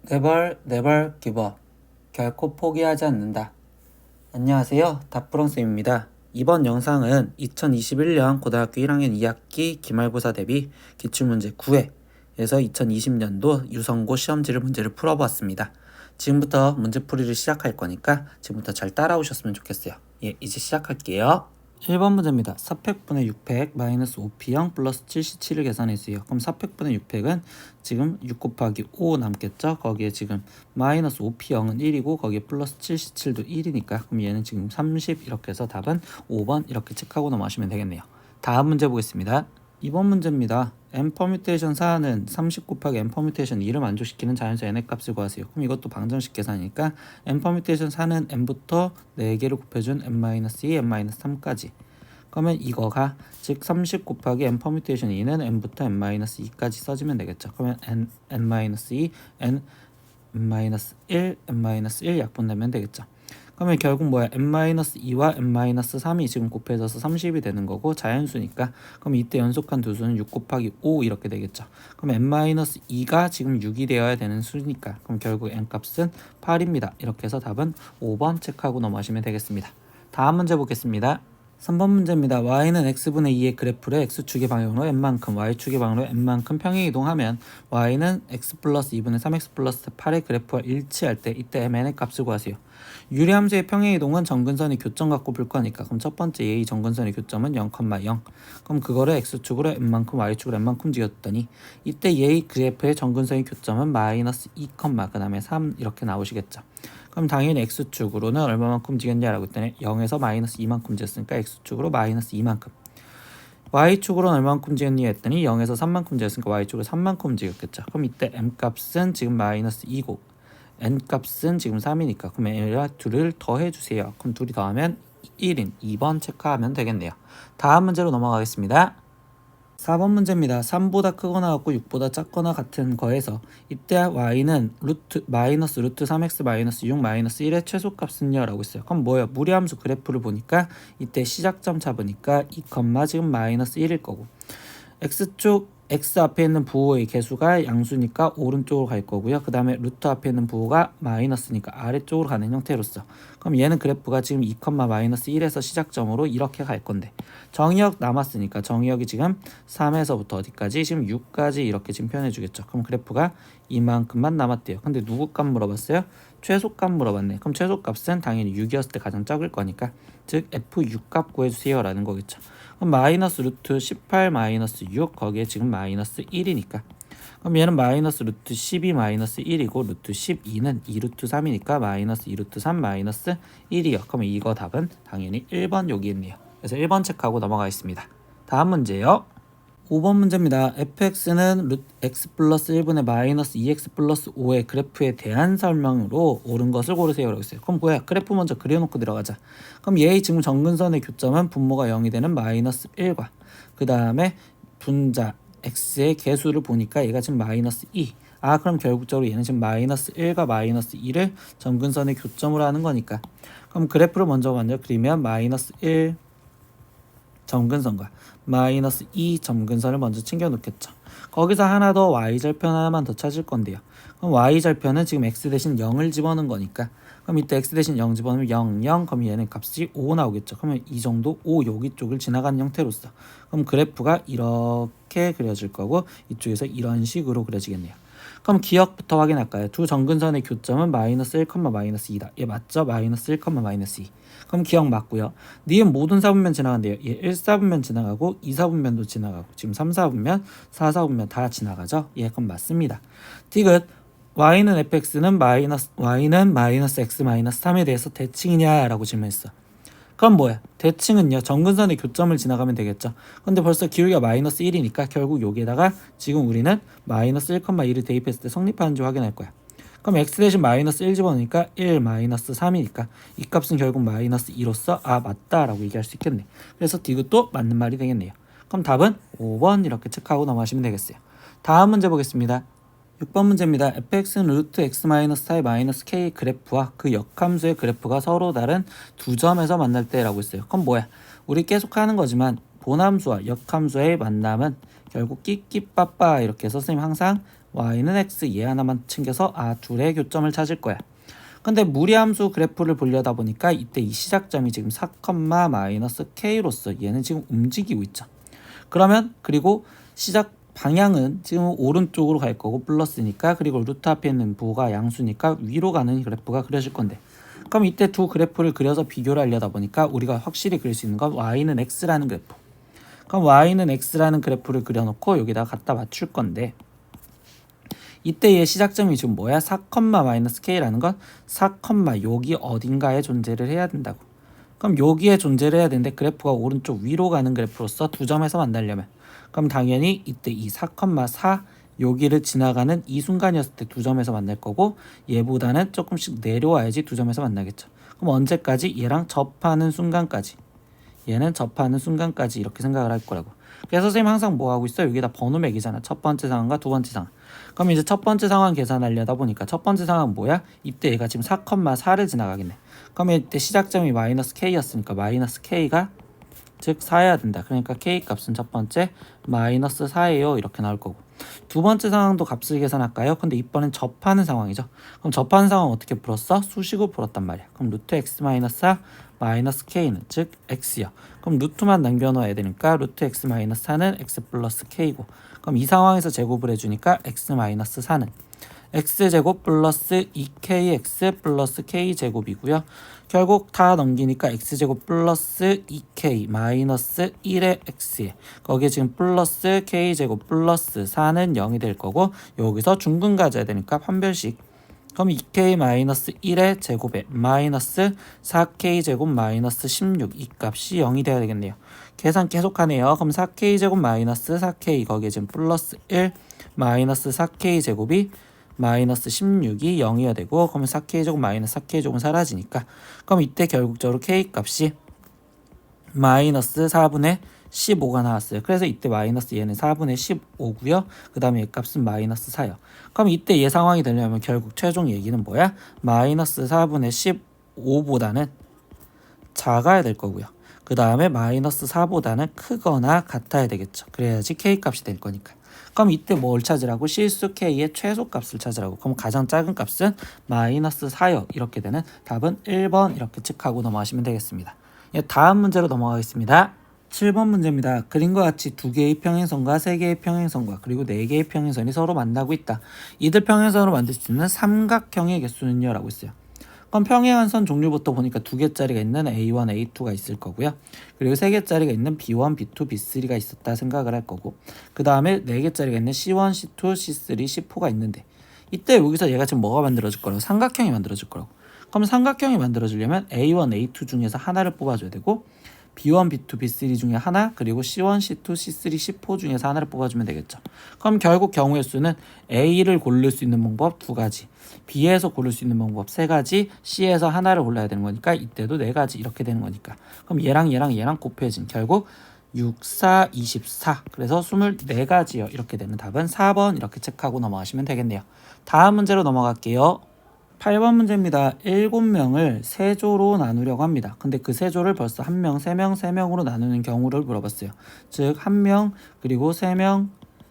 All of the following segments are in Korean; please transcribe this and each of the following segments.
네벌 기버 결코 포기하지 않는다. 안녕하세요. 다프롱쌤입니다. 이번 영상은 2021년 고등학교 1학년 2학기 기말고사 대비 기출문제 9회에서 2020년도 유성고 시험지를 문제를 풀어보았습니다. 지금부터 문제풀이를 시작할 거니까 지금부터 잘 따라오셨으면 좋겠어요. 이제 시작할게요. 1번 문제입니다. 4팩분의 6팩 마이너스 5p형 플러스 77을 계산해주세요. 그럼 4팩분의 6팩은 지금 6 곱하기 5 남겠죠? 거기에 지금 마이너스 5p형은 1이고 거기에 플러스 77도 1이니까 그럼 얘는 지금 30 이렇게 해서 답은 5번 이렇게 체크하고 넘어가시면 되겠네요. 다음 문제 보겠습니다. 2번 문제입니다. n 퍼뮤테이션 4는 30 곱하기 n 퍼뮤테이션 2를 만족시키는 자연수 n의 값을 구하세요. 그럼 이것도 방정식 계산이니까 n 퍼뮤테이션 4는 n부터 4개를 곱해준 n-2, n-3까지. 그러면 이거가 즉 30 곱하기 n 퍼뮤테이션 2는 n부터 n-2까지 써주면 되겠죠. 그러면 n-2, n-1, n-1 약분되면 되겠죠. 그러면 결국 뭐야? n-2와 n-3이 지금 곱해져서 30이 되는 거고 자연수니까 그럼 이때 연속한 두 수는 6 곱하기 5 이렇게 되겠죠. 그럼 n-2가 지금 6이 되어야 되는 수니까 그럼 결국 n값은 8입니다. 이렇게 해서 답은 5번 체크하고 넘어가시면 되겠습니다. 다음 문제 보겠습니다. 3번 문제입니다. y는 x분의 2의 그래프를 x축의 방향으로 n만큼, y축의 방향으로 n만큼 평행 이동하면 y는 x 플러스 2분의 3x 플러스 8의 그래프와 일치할 때 이때 mn의 값을 구하세요. 유리함수의 평행 이동은 정근선이 교점 갖고 볼 거니까 그럼 첫 번째 A 정근선의 교점은 0,0 그럼 그거를 x축으로 n만큼 y축으로 n만큼 지었더니 이때 A 그래프의 정근선의 교점은 마이너스 2, 그 다음에 3 이렇게 나오시겠죠. 그럼 당연히 x축으로는 얼마만큼 지었냐라고 했더니 0에서 마이너스 2만큼 지었으니까 x축으로 마이너스 2만큼 y축으로는 얼마만큼 지었니 했더니 0에서 3만큼 지었으니까 y축으로 3만큼 지었겠죠. 그럼 이때 m값은 지금 마이너스 2고 n값은 지금 3이니까 그럼 얘가 둘을 더해주세요. 그럼 둘이 더하면 1인 2번 체크하면 되겠네요. 다음 문제로 넘어가겠습니다. 4번 문제입니다. 3보다 크거나 같고 6보다 작거나 같은 거에서 이때 y는 마이너스 루트 3x 마이너스 6 마이너스 1의 최소값은요? 라고 있어요. 그럼 뭐예요? 무리함수 그래프를 보니까 이때 시작점 잡으니까 2, 지금 마이너스 1일 거고 x축 x 앞에 있는 부호의 개수가 양수니까 오른쪽으로 갈 거고요. 그 다음에 루트 앞에 있는 부호가 마이너스니까 아래쪽으로 가는 형태로서 그럼 얘는 그래프가 지금 2, 마이너스 1에서 시작점으로 이렇게 갈 건데 정의역 남았으니까 정의역이 지금 3에서부터 어디까지? 지금 6까지 이렇게 지금 표현해 주겠죠. 그럼 그래프가 이만큼만 남았대요. 근데 누구 값 물어봤어요? 최소값 물어봤네. 그럼 최소값은 당연히 6이었을 때 가장 적을 거니까 즉 f6 값 구해주세요 라는 거겠죠. 그럼 마이너스 루트 18 마이너스 6 거기에 지금 마이너스 1이니까 그럼 얘는 마이너스 루트 12 마이너스 1이고 루트 12는 2 루트 3이니까 마이너스 2 루트 3 마이너스 1이요. 그럼 이거 답은 당연히 1번 여기 있네요. 그래서 1번 체크하고 넘어가겠습니다. 다음 문제요. 5번 문제입니다. fx는 x 플러스 1분의 마이너스 2x 플러스 5의 그래프에 대한 설명으로 옳은 것을 고르세요 라고 했어요. 그럼 뭐야? 그래프 먼저 그려놓고 들어가자. 그럼 얘의 지금 정근선의 교점은 분모가 0이 되는 마이너스 1과 그 다음에 분자 x의 개수를 보니까 얘가 지금 마이너스 2. 그럼 결국적으로 얘는 지금 마이너스 1과 마이너스 2를 정근선의 교점으로 하는 거니까 그럼 그래프를 먼저 그리면 마이너스 1 점근선과 마이너스 2 점근선을 먼저 챙겨 놓겠죠. 거기서 하나 더 y절편 하나만 더 찾을 건데요. 그럼 y절편은 지금 x 대신 0을 집어넣은 거니까 그럼 이때 x 대신 0 집어넣으면 0, 0 그럼 얘는 값이 5 나오겠죠. 그러면 이 정도 5 여기 쪽을 지나가는 형태로서 그럼 그래프가 이렇게 그려질 거고 이쪽에서 이런 식으로 그려지겠네요. 그럼 기억부터 확인할까요? 두 정근선의 교점은 마이너스 1, 마이너스 2다. 얘 맞죠? 마이너스 1, 마이너스 2. 그럼 기억 맞고요. 니은 모든 사분면 지나간대요. 얘 1사분면 지나가고 2사분면도 지나가고 지금 3사분면, 4사분면 다 지나가죠? 예, 그럼 맞습니다. 디귿 y는 fx는 마이너스 x 마이너스 3에 대해서 대칭이냐라고 질문했어. 그럼 뭐야? 대칭은요. 정근선의 교점을 지나가면 되겠죠. 근데 벌써 기울기가 마이너스 1이니까 결국 여기에다가 지금 우리는 마이너스 1, 1을 대입했을 때 성립하는지 확인할 거야. 그럼 x 대신 마이너스 1 집어넣으니까 1 마이너스 3이니까 이 값은 결국 마이너스 2로서 맞다라고 얘기할 수 있겠네. 그래서 디귿도 맞는 말이 되겠네요. 그럼 답은 5번 이렇게 체크하고 넘어가시면 되겠어요. 다음 문제 보겠습니다. 6번 문제입니다. fx는 루트 x 마이너스 4의 마이너스 k 그래프와 그 역함수의 그래프가 서로 다른 두 점에서 만날 때라고 했어요. 그럼 뭐야? 우리 계속 하는 거지만 본함수와 역함수의 만남은 결국 끼끼빠빠 이렇게 해서 선생님 항상 y는 x 얘 하나만 챙겨서 둘의 교점을 찾을 거야. 근데 무리함수 그래프를 보려다 보니까 이때 이 시작점이 지금 4, K로서 얘는 지금 움직이고 있죠. 그러면 그리고 시작 방향은 지금 오른쪽으로 갈 거고 플러스니까, 그리고 루트 앞에 있는 부호가 양수니까 위로 가는 그래프가 그려질 건데, 그럼 이때 두 그래프를 그려서 비교를 하려다 보니까 우리가 확실히 그릴 수 있는 건 y는 x라는 그래프. 그럼 y는 x라는 그래프를 그려놓고 여기다 갖다 맞출 건데, 이때의 시작점이 지금 뭐야? 4, K라는 건 4, 여기 어딘가에 존재를 해야 된다고. 그럼 여기에 존재를 해야 되는데 그래프가 오른쪽 위로 가는 그래프로서 두 점에서 만나려면, 그럼 당연히 이때 이 4, 4 여기를 지나가는 이 순간이었을 때 두 점에서 만날 거고, 얘보다는 조금씩 내려와야지 두 점에서 만나겠죠. 그럼 언제까지? 얘랑 접하는 순간까지. 얘는 접하는 순간까지 이렇게 생각을 할 거라고. 그래서 선생님 항상 뭐 하고 있어? 여기다 번호 매기잖아. 첫 번째 상황과 두 번째 상황. 그럼 이제 첫 번째 상황 계산하려다 보니까 첫 번째 상황은 뭐야? 이때 얘가 지금 4, 4를 지나가겠네. 그러면 이때 시작점이 마이너스 K였으니까 마이너스 K가 즉 4여야 된다. 그러니까 K 값은 첫 번째 마이너스 4예요. 이렇게 나올 거고. 두 번째 상황도 값을 계산할까요? 근데 이번엔 접하는 상황이죠. 그럼 접하는 상황 어떻게 풀었어? 수식으로 풀었단 말이야. 그럼 루트 x 마이너스 4 마이너스 k는 즉 x요. 그럼 루트만 남겨놓아야 되니까 루트 x 마이너스 4는 x 플러스 k고, 그럼 이 상황에서 제곱을 해주니까 x 마이너스 4는 x제곱 플러스 2kx 플러스 k제곱이고요. 결국 다 넘기니까 x제곱 플러스 2k 마이너스 1의 x에 거기에 지금 플러스 k제곱 플러스 4는 0이 될 거고, 여기서 중근 가져야 되니까 판별식. 그럼 2k 마이너스 1의 제곱에 마이너스 4k 제곱 마이너스 16 이 값이 0이 돼야 되겠네요. 계산 계속하네요. 그럼 4k 제곱 마이너스 4k 거기에 지금 플러스 1 마이너스 4k 제곱이 마이너스 16이 0이어야 되고, 그러면 4k 제곱 마이너스 4k 제곱은 사라지니까, 그럼 이때 결국적으로 k 값이 마이너스 4분의 15가 나왔어요. 그래서 이때 마이너스 얘는 4분의 15고요. 그 다음에 얘 값은 마이너스 4요. 그럼 이때 얘 상황이 되려면 결국 최종 얘기는 뭐야? 마이너스 4분의 15보다는 작아야 될 거고요. 그 다음에 마이너스 4보다는 크거나 같아야 되겠죠. 그래야지 k 값이 될 거니까. 그럼 이때 뭘 찾으라고? 실수 k의 최소값을 찾으라고. 그럼 가장 작은 값은 마이너스 4요. 이렇게 되는 답은 1번 이렇게 체크하고 넘어가시면 되겠습니다. 다음 문제로 넘어가겠습니다. 7번 문제입니다. 그림과 같이 두 개의 평행선과 세 개의 평행선과 그리고 네 개의 평행선이 서로 만나고 있다. 이들 평행선으로 만들 수 있는 삼각형의 개수는요? 라고 있어요. 그럼 평행한 선 종류부터 보니까 두 개짜리가 있는 A1, A2가 있을 거고요. 그리고 세 개짜리가 있는 B1, B2, B3가 있었다 생각을 할 거고, 그 다음에 네 개짜리가 있는 C1, C2, C3, C4가 있는데, 이때 여기서 얘가 지금 뭐가 만들어질 거라고? 삼각형이 만들어질 거라고. 그럼 삼각형이 만들어지려면 A1, A2 중에서 하나를 뽑아줘야 되고, B1, B2, B3 중에 하나, 그리고 C1, C2, C3, C4 중에서 하나를 뽑아주면 되겠죠. 그럼 결국 경우의 수는 A를 고를 수 있는 방법 두 가지, B에서 고를 수 있는 방법 세 가지, C에서 하나를 골라야 되는 거니까 이때도 네 가지 이렇게 되는 거니까, 그럼 얘랑 곱해진 결국 6, 4, 24 그래서 24가지요. 이렇게 되는 답은 4번 이렇게 체크하고 넘어가시면 되겠네요. 다음 문제로 넘어갈게요. 8번 문제입니다. 7명을 3조로 나누려고 합니다. 근데 그 3조를 벌써 1명, 3명, 3명으로 나누는 경우를 물어봤어요. 즉 1명 그리고 3명,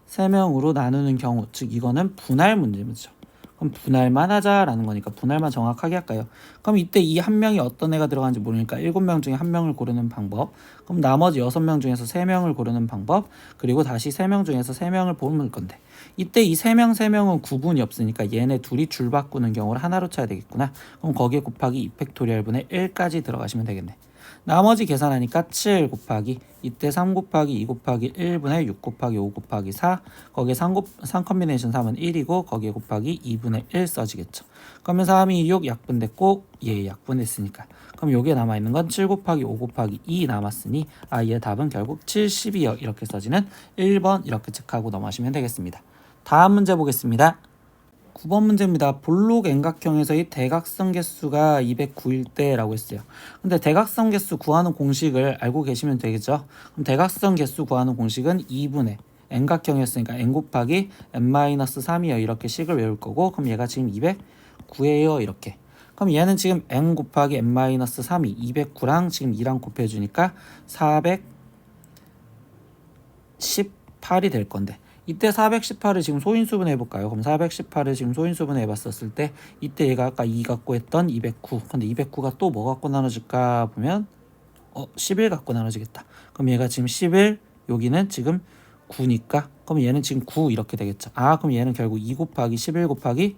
3명으로 나누는 경우, 즉 이거는 분할 문제죠. 그럼 분할만 하자라는 거니까 분할만 정확하게 할까요? 그럼 이때 이 한 명이 어떤 애가 들어가는지 모르니까 7명 중에 한 명을 고르는 방법, 그럼 나머지 6명 중에서 3명을 고르는 방법, 그리고 다시 3명 중에서 3명을 고를 건데, 이때 이 3명은 구분이 없으니까 얘네 둘이 줄 바꾸는 경우를 하나로 쳐야 되겠구나. 그럼 거기에 곱하기 2팩토리얼분의 1까지 들어가시면 되겠네. 나머지 계산하니까 7 곱하기 이때 3 곱하기 2 곱하기 1분의 6 곱하기 5 곱하기 4, 거기에 3 컴비네이션 3은 1이고 거기에 곱하기 2분의 1 써지겠죠. 그러면 3이 6 약분됐고 얘 약분됐으니까, 그럼 여기에 남아있는 건 7 곱하기 5 곱하기 2 남았으니 얘 답은 결국 70이요. 이렇게 써지는 1번 이렇게 체크하고 넘어가시면 되겠습니다. 다음 문제 보겠습니다. 9번 문제입니다. 볼록 N각형에서의 대각선 개수가 209일 때라고 했어요. 근데 대각선 개수 구하는 공식을 알고 계시면 되겠죠. 그럼 대각선 개수 구하는 공식은 2분의 N각형이었으니까 N 곱하기 N-3이요. 이렇게 식을 외울 거고, 그럼 얘가 지금 209예요. 이렇게. 그럼 얘는 지금 N 곱하기 N-3이 209랑 지금 2랑 곱해주니까 418이 될 건데, 이때 418을 지금 소인수분 해볼까요? 그럼 418을 지금 소인수분 해봤었을 때 이때 얘가 아까 2 갖고 했던 209. 근데 209가 또 뭐 갖고 나눠질까 보면 11 갖고 나눠지겠다. 그럼 얘가 지금 11, 여기는 지금 9니까 그럼 얘는 지금 9 이렇게 되겠죠. 그럼 얘는 결국 2 곱하기 11 곱하기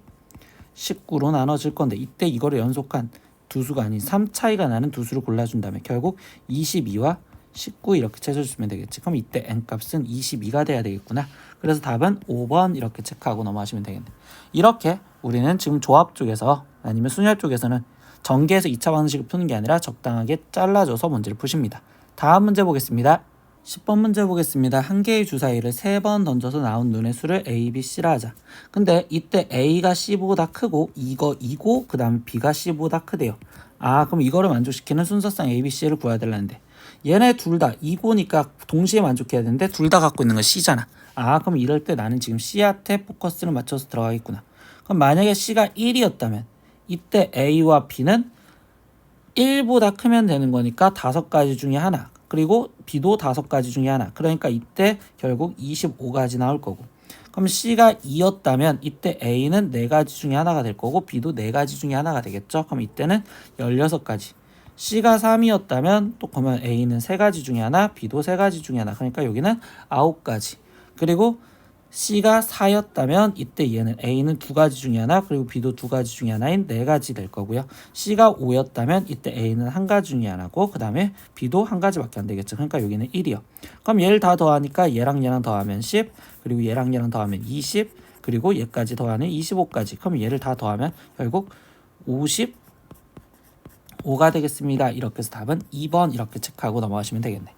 19로 나눠질 건데 이때 이거를 연속한 두 수가 아닌 3 차이가 나는 두 수를 골라준 다음에 결국 22와 19 이렇게 찾아주시면 되겠지. 그럼 이때 n값은 22가 돼야 되겠구나. 그래서 답은 5번 이렇게 체크하고 넘어가시면 되겠네. 이렇게 우리는 지금 조합 쪽에서 아니면 순열 쪽에서는 전개해서 2차 방식을 푸는 게 아니라 적당하게 잘라줘서 문제를 푸십니다. 다음 문제 보겠습니다. 10번 문제 보겠습니다. 한 개의 주사위를 3번 던져서 나온 눈의 수를 A, B, C라 하자. 근데 이때 A가 C보다 크고 이거 2고 그 다음에 B가 C보다 크대요. 그럼 이거를 만족시키는 순서상 A, B, C를 구해야 되려는데 얘네 둘 다 2고니까 동시에 만족해야 되는데 둘 다 갖고 있는 건 C잖아. 그럼 이럴 때 나는 지금 C한테 포커스를 맞춰서 들어가겠구나. 그럼 만약에 C가 1이었다면 이때 A와 B는 1보다 크면 되는 거니까 5가지 중에 하나, 그리고 B도 5가지 중에 하나. 그러니까 이때 결국 25가지 나올 거고, 그럼 C가 2였다면 이때 A는 4가지 중에 하나가 될 거고 B도 4가지 중에 하나가 되겠죠. 그럼 이때는 16가지. C가 3이었다면 또 그러면 A는 3가지 중에 하나, B도 3가지 중에 하나. 그러니까 여기는 9가지. 그리고 C가 4였다면 이때 얘는 A는 2가지 중에 하나, 그리고 B도 2가지 중에 하나인 4가지 될 거고요. C가 5였다면 이때 A는 1가지 중에 하나고 그 다음에 B도 1가지밖에 안 되겠죠. 그러니까 여기는 1이요. 그럼 얘를 다 더하니까 얘랑 얘랑 더하면 10, 그리고 얘랑 얘랑 더하면 20, 그리고 얘까지 더하면 25까지. 그럼 얘를 다 더하면 결국 55가 되겠습니다. 이렇게 해서 답은 2번 이렇게 체크하고 넘어가시면 되겠네.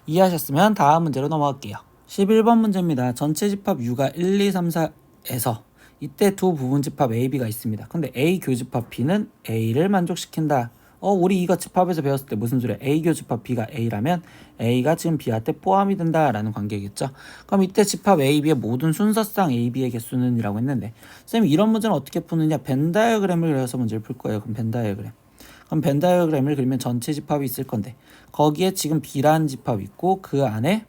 이해하셨으면 다음 문제로 넘어갈게요. 11번 문제입니다. 전체 집합 U가 1, 2, 3, 4에서 이때 두 부분 집합 A, B가 있습니다. 근데 A 교집합 B는 A를 만족시킨다. 우리 이거 집합에서 배웠을 때 무슨 소리야? A 교집합 B가 A라면 A가 지금 B한테 포함이 된다라는 관계겠죠. 그럼 이때 집합 A, B의 모든 순서상 A, B의 개수는 이라고 했는데 쌤 이런 문제는 어떻게 푸느냐? 벤 다이어그램을 그려서 문제를 풀 거예요. 그럼 벤 다이어그램. 그럼 벤 다이어그램을 그리면 전체 집합이 있을 건데 거기에 지금 B라는 집합이 있고 그 안에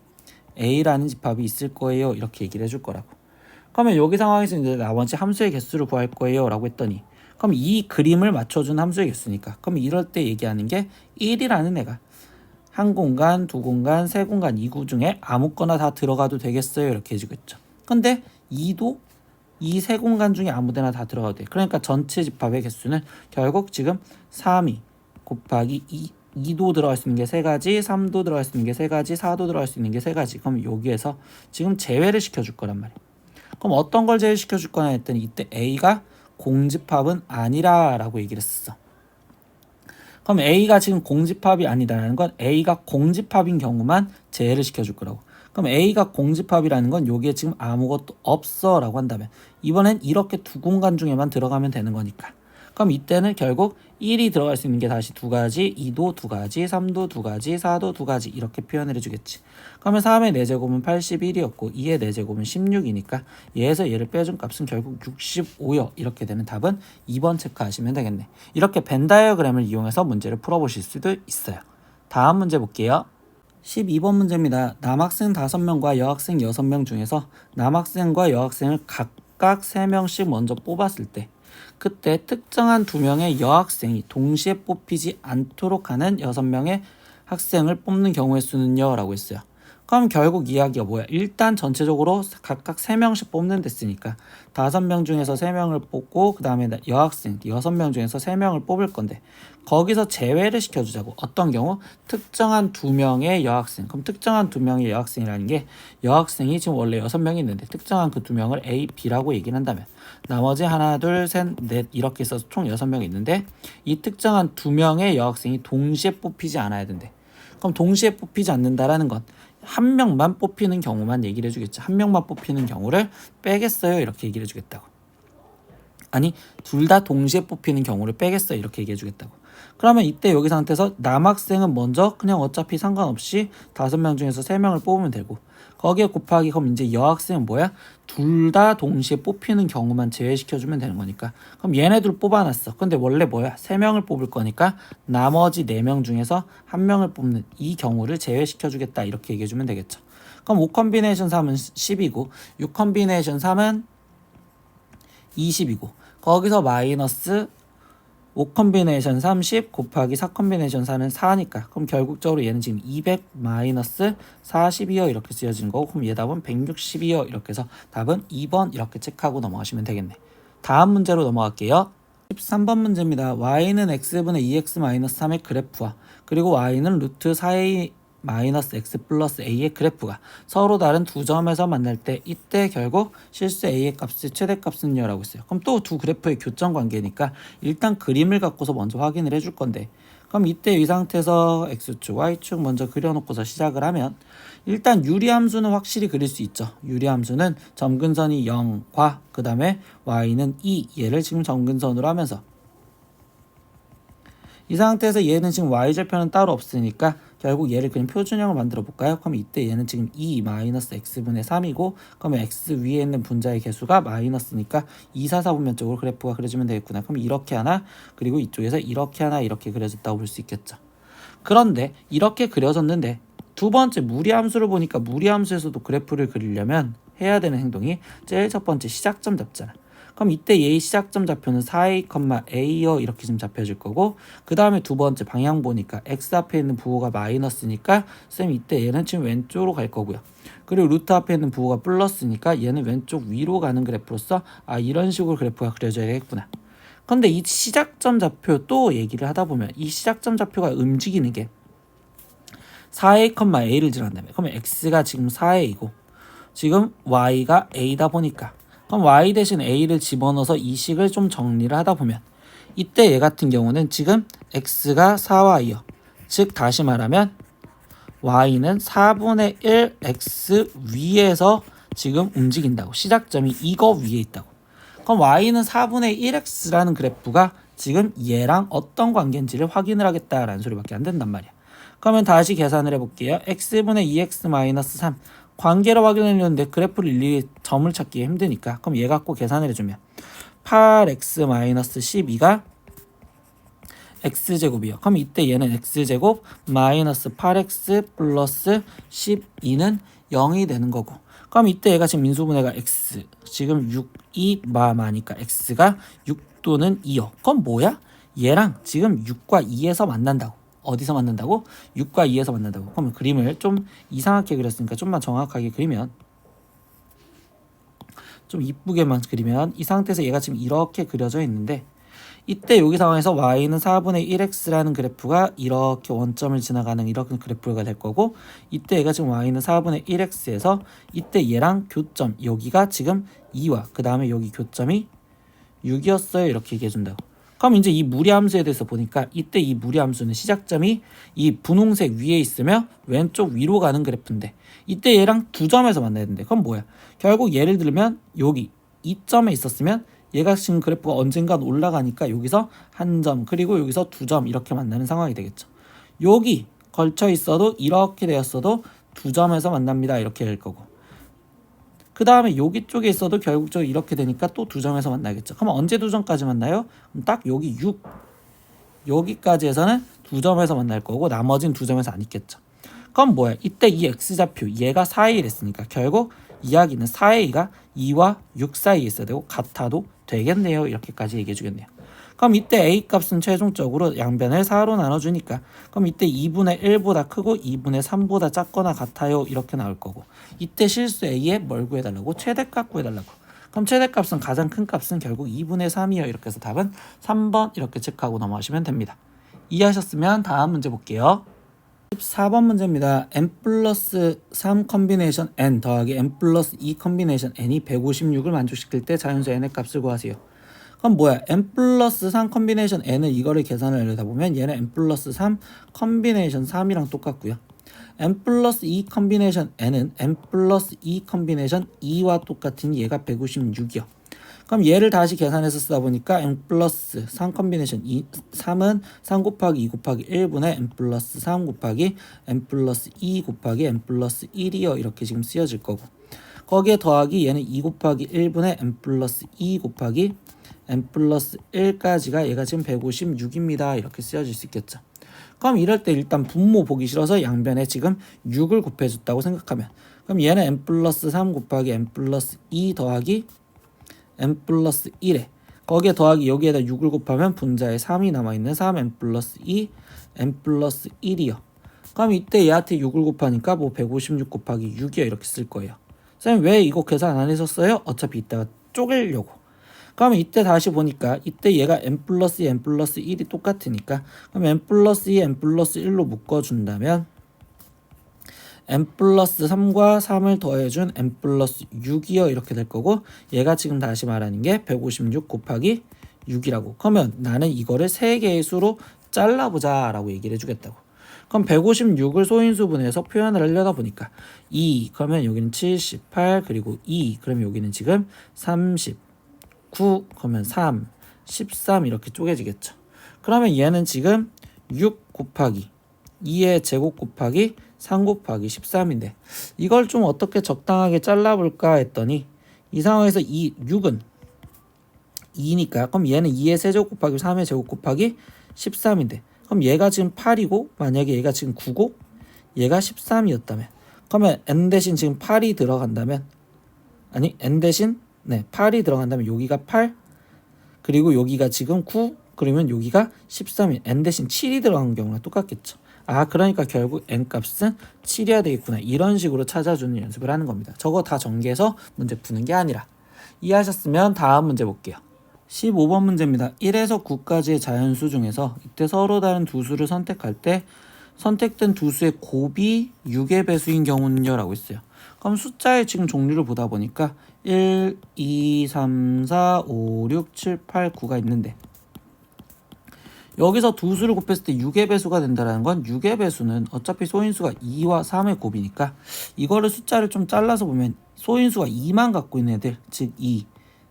A라는 집합이 있을 거예요. 이렇게 얘기를 해줄 거라고. 그러면 여기 상황에서 이제 나머지 함수의 개수를 구할 거예요. 라고 했더니 그럼 이 그림을 맞춰준 함수의 개수니까 그럼 이럴 때 얘기하는 게 1이라는 애가 한 공간, 두 공간, 세 공간, 이 구 중에 아무거나 다 들어가도 되겠어요. 이렇게 해주고 있죠. 근데 2도 이 세 공간 중에 아무데나 다 들어가도 돼. 그러니까 전체 집합의 개수는 결국 지금 3이 곱하기 2도 들어갈 수 있는 게 3가지, 3도 들어갈 수 있는 게 3가지, 4도 들어갈 수 있는 게 3가지. 그럼 여기에서 지금 제외를 시켜줄 거란 말이야. 그럼 어떤 걸 제외시켜줄 거냐 했더니 이때 A가 공집합은 아니라 라고 얘기를 했었어. 그럼 A가 지금 공집합이 아니다라는 건 A가 공집합인 경우만 제외를 시켜줄 거라고. 그럼 A가 공집합이라는 건 여기에 지금 아무것도 없어 라고 한다면 이번엔 이렇게 두 공간 중에만 들어가면 되는 거니까 그럼 이때는 결국 1이 들어갈 수 있는 게 다시 2가지, 2도 2가지, 3도 2가지, 4도 2가지 이렇게 표현을 해주겠지. 그러면 3의 4제곱은 81이었고 2의 4제곱은 16이니까 얘에서 얘를 빼준 값은 결국 65요. 이렇게 되는 답은 2번 체크하시면 되겠네. 이렇게 벤 다이어그램을 이용해서 문제를 풀어보실 수도 있어요. 다음 문제 볼게요. 12번 문제입니다. 남학생 5명과 여학생 6명 중에서 남학생과 여학생을 각각 3명씩 먼저 뽑았을 때 그때 특정한 2명의 여학생이 동시에 뽑히지 않도록 하는 6명의 학생을 뽑는 경우의 수는요? 라고 했어요. 그럼 결국 이야기가 뭐야? 일단 전체적으로 각각 3명씩 뽑는 됐으니까 5명 중에서 3명을 뽑고 그 다음에 여학생 6명 중에서 3명을 뽑을 건데 거기서 제외를 시켜주자고. 어떤 경우? 특정한 2명의 여학생. 그럼 특정한 2명의 여학생이라는 게 여학생이 지금 원래 6명이 있는데 특정한 그 2명을 A, B라고 얘기를 한다면 나머지 하나, 둘, 셋, 넷 이렇게 있어서 총 6명이 있는데 이 특정한 2명의 여학생이 동시에 뽑히지 않아야 된대. 그럼 동시에 뽑히지 않는다라는 건 한 명만 뽑히는 경우만 얘기를 해주겠죠. 한 명만 뽑히는 경우를 빼겠어요. 이렇게 얘기를 해주겠다고. 아니 둘 다 동시에 뽑히는 경우를 빼겠어요. 이렇게 얘기해 주겠다고. 그러면 이때 여기 상태에서 남학생은 먼저 그냥 어차피 상관없이 5명 중에서 3명을 뽑으면 되고 거기에 곱하기 그럼 이제 여학생은 뭐야? 둘 다 동시에 뽑히는 경우만 제외시켜주면 되는 거니까 그럼 얘네들 뽑아놨어. 근데 원래 뭐야? 3명을 뽑을 거니까 나머지 4명 중에서 1명을 뽑는 이 경우를 제외시켜주겠다 이렇게 얘기해주면 되겠죠. 그럼 5 컨비네이션 3은 10이고 6 컨비네이션 3은 20이고 거기서 마이너스 5 컨비네이션 30 곱하기 4 컨비네이션 4는 4니까 그럼 결국적으로 얘는 지금 200 마이너스 40이요 이렇게 쓰여진 거고 그럼 얘 답은 160이요 이렇게 해서 답은 2번 이렇게 체크하고 넘어가시면 되겠네. 다음 문제로 넘어갈게요. 13번 문제입니다. y는 x분의 2x 마이너스 3의 그래프와 그리고 y는 루트 4a 마이너스 x 플러스 a의 그래프가 서로 다른 두 점에서 만날 때 이때 결국 실수 a의 값의 최대값은요 라고 있어요. 그럼 또 두 그래프의 교점 관계니까 일단 그림을 갖고서 먼저 확인을 해줄 건데 그럼 이때 이 상태에서 x축 y축 먼저 그려놓고서 시작을 하면 일단 유리함수는 확실히 그릴 수 있죠. 유리함수는 점근선이 0과 그 다음에 y는 2 얘를 지금 점근선으로 하면서 이 상태에서 얘는 지금 y절편은 따로 없으니까 결국 얘를 그냥 표준형을 만들어 볼까요? 그럼 이때 얘는 지금 2 마이너스 x분의 3이고 그러면 x 위에 있는 분자의 개수가 마이너스니까 2, 4, 4분면적으로 그래프가 그려지면 되겠구나. 그럼 이렇게 하나 그리고 이쪽에서 이렇게 하나 이렇게 그려졌다고 볼 수 있겠죠. 그런데 이렇게 그려졌는데 두 번째 무리함수를 보니까 무리함수에서도 그래프를 그리려면 해야 되는 행동이 제일 첫 번째 시작점 잡잖아. 그럼 이때 얘의 시작점 좌표는 4a, a요 이렇게 좀 잡혀질 거고 그 다음에 두 번째 방향 보니까 x 앞에 있는 부호가 마이너스니까 쌤 이때 얘는 지금 왼쪽으로 갈 거고요. 그리고 루트 앞에 있는 부호가 플러스니까 얘는 왼쪽 위로 가는 그래프로서 이런 식으로 그래프가 그려져야 되겠구나. 근데 이 시작점 좌표 또 얘기를 하다 보면 이 시작점 좌표가 움직이는 게 4a, a를 지난다면 그러면 x가 지금 4a이고 지금 y가 a다 보니까 그럼 y 대신 a를 집어넣어서 이 식을 좀 정리를 하다 보면 이때 얘 같은 경우는 지금 x가 4y요. 즉 다시 말하면 y는 4분의 1 x 위에서 지금 움직인다고. 시작점이 이거 위에 있다고. 그럼 y는 4분의 1x라는 그래프가 지금 얘랑 어떤 관계인지를 확인을 하겠다라는 소리밖에 안 된단 말이야. 그러면 다시 계산을 해볼게요. x분의 2x 마이너스 3 관계로 확인하려는데 그래프를 일일이 점을 찾기 힘드니까 그럼 얘 갖고 계산을 해주면 8x 마이너스 12가 x제곱이요. 그럼 이때 얘는 x제곱 마이너스 8x 플러스 12는 0이 되는 거고 그럼 이때 얘가 지금 인수분해가 x 지금 6, 2, 마니까 x가 6 또는 2요. 그럼 뭐야? 얘랑 지금 6과 2에서 만난다고. 어디서 만난다고? 6과 2에서 만난다고. 그러면 그림을 좀 이상하게 그렸으니까 좀만 정확하게 그리면 좀 이쁘게만 그리면 이 상태에서 얘가 지금 이렇게 그려져 있는데 이때 여기 상황에서 y는 4분의 1x라는 그래프가 이렇게 원점을 지나가는 이렇게 그래프가 될 거고 이때 얘가 지금 y는 4분의 1x에서 이때 얘랑 교점 여기가 지금 2와 그 다음에 여기 교점이 6이었어요 이렇게 얘기해 준다고. 그럼 이제 이 무리함수에 대해서 보니까 이때 이 무리함수는 시작점이 이 분홍색 위에 있으며 왼쪽 위로 가는 그래프인데 이때 얘랑 두 점에서 만나야 되는데 그럼 뭐야? 결국 예를 들면 여기 이 점에 있었으면 얘가 지금 그래프가 언젠간 올라가니까 여기서 한 점 그리고 여기서 두 점 이렇게 만나는 상황이 되겠죠. 여기 걸쳐 있어도 이렇게 되었어도 두 점에서 만납니다 이렇게 될 거고 그 다음에 여기 쪽에 있어도 결국적으로 이렇게 되니까 또 두 점에서 만나겠죠. 그럼 언제 두 점까지 만나요? 그럼 딱 여기 6 여기까지 해서는 두 점에서 만날 거고 나머지는 두 점에서 안 있겠죠. 그럼 뭐야? 이때 이 x좌표 얘가 4a 했으니까 결국 이야기는 4a가 2와 6 사이에 있어야 되고 같아도 되겠네요. 이렇게까지 얘기해 주겠네요. 그럼 이때 a 값은 최종적으로 양변을 4로 나눠주니까 그럼 이때 2분의 1보다 크고 2분의 3보다 작거나 같아요. 이렇게 나올 거고 이때 실수 a의 뭘 구해달라고? 최대값 구해달라고. 그럼 최대값은 가장 큰 값은 결국 2분의 3이요. 이렇게 해서 답은 3번 이렇게 체크하고 넘어가시면 됩니다. 이해하셨으면 다음 문제 볼게요. 14번 문제입니다. n 플러스 3 컨비네이션 n 더하기 n 플러스 2 컨비네이션 n이 156을 만족시킬 때 자연수 n의 값을 구하세요. 그럼 뭐야? n 플러스 3 컨비네이션 n은 이거를 계산을 하려다 보면 얘는 n 플러스 3 컨비네이션 3이랑 똑같고요. n 플러스 2 컨비네이션 n은 n 플러스 2 컨비네이션 2와 똑같은 얘가 156이요. 그럼 얘를 다시 계산해서 쓰다 보니까 n 플러스 3 컨비네이션 3은 3 곱하기 2 곱하기 1분의 n 플러스 3 곱하기 n 플러스 2 곱하기 n 플러스 1이요. 이렇게 지금 쓰여질 거고 거기에 더하기 얘는 2 곱하기 1분의 n 플러스 2 곱하기 n 플러스 1까지가 얘가 지금 156입니다. 이렇게 쓰여질 수 있겠죠. 그럼 이럴 때 일단 분모 보기 싫어서 양변에 지금 6을 곱해줬다고 생각하면 그럼 얘는 n 플러스 3 곱하기 n 플러스 2 더하기 n 플러스 1에 거기에 더하기 여기에다 6을 곱하면 분자에 3이 남아있는 3n 플러스 2 n 플러스 1이요. 그럼 이때 얘한테 6을 곱하니까 뭐 156 곱하기 6이요 이렇게 쓸 거예요. 선생님 왜 이거 계산 안 하셨어요? 어차피 이따가 쪼개려고. 그러면 이때 다시 보니까 이때 얘가 n 플러스 2 n 플러스 1이 똑같으니까 그럼 n 플러스 2 n 플러스 1로 묶어준다면 n 플러스 3과 3을 더해준 n 플러스 6이요 이렇게 될 거고 얘가 지금 다시 말하는 게 156 곱하기 6이라고. 그러면 나는 이거를 3개의 수로 잘라보자 라고 얘기를 해주겠다고. 그럼 156을 소인수분해서 표현을 하려다 보니까 2 그러면 여기는 78 그리고 2 그러면 여기는 지금 39 그러면 3 13 이렇게 쪼개지겠죠. 그러면 얘는 지금 6 곱하기 2의 제곱 곱하기 3 곱하기 13인데 이걸 좀 어떻게 적당하게 잘라볼까 했더니 이 상황에서 6은 2니까 그럼 얘는 2의 세제곱 곱하기 3의 제곱 곱하기 13인데 그럼 얘가 지금 8이고 만약에 얘가 지금 9고 얘가 13이었다면 그러면 n 대신 지금 8이 들어간다면 아니 n 대신 8이 들어간다면 여기가 8 그리고 여기가 지금 9 그러면 여기가 13이 n 대신 7이 들어간 경우랑 똑같겠죠. 아 그러니까 결국 n 값은 7이어야 되겠구나 이런 식으로 찾아주는 연습을 하는 겁니다. 저거 다 전개해서 문제 푸는 게 아니라. 이해하셨으면 다음 문제 볼게요. 15번 문제입니다. 1에서 9까지의 자연수 중에서 이때 서로 다른 두 수를 선택할 때 선택된 두 수의 곱이 6의 배수인 경우는요 라고 있어요. 그럼 숫자의 지금 종류를 보다 보니까 1, 2, 3, 4, 5, 6, 7, 8, 9가 있는데 여기서 두 수를 곱했을 때 6의 배수가 된다는 건 6의 배수는 어차피 소인수가 2와 3의 곱이니까 이거를 숫자를 좀 잘라서 보면 소인수가 2만 갖고 있는 애들 즉 2,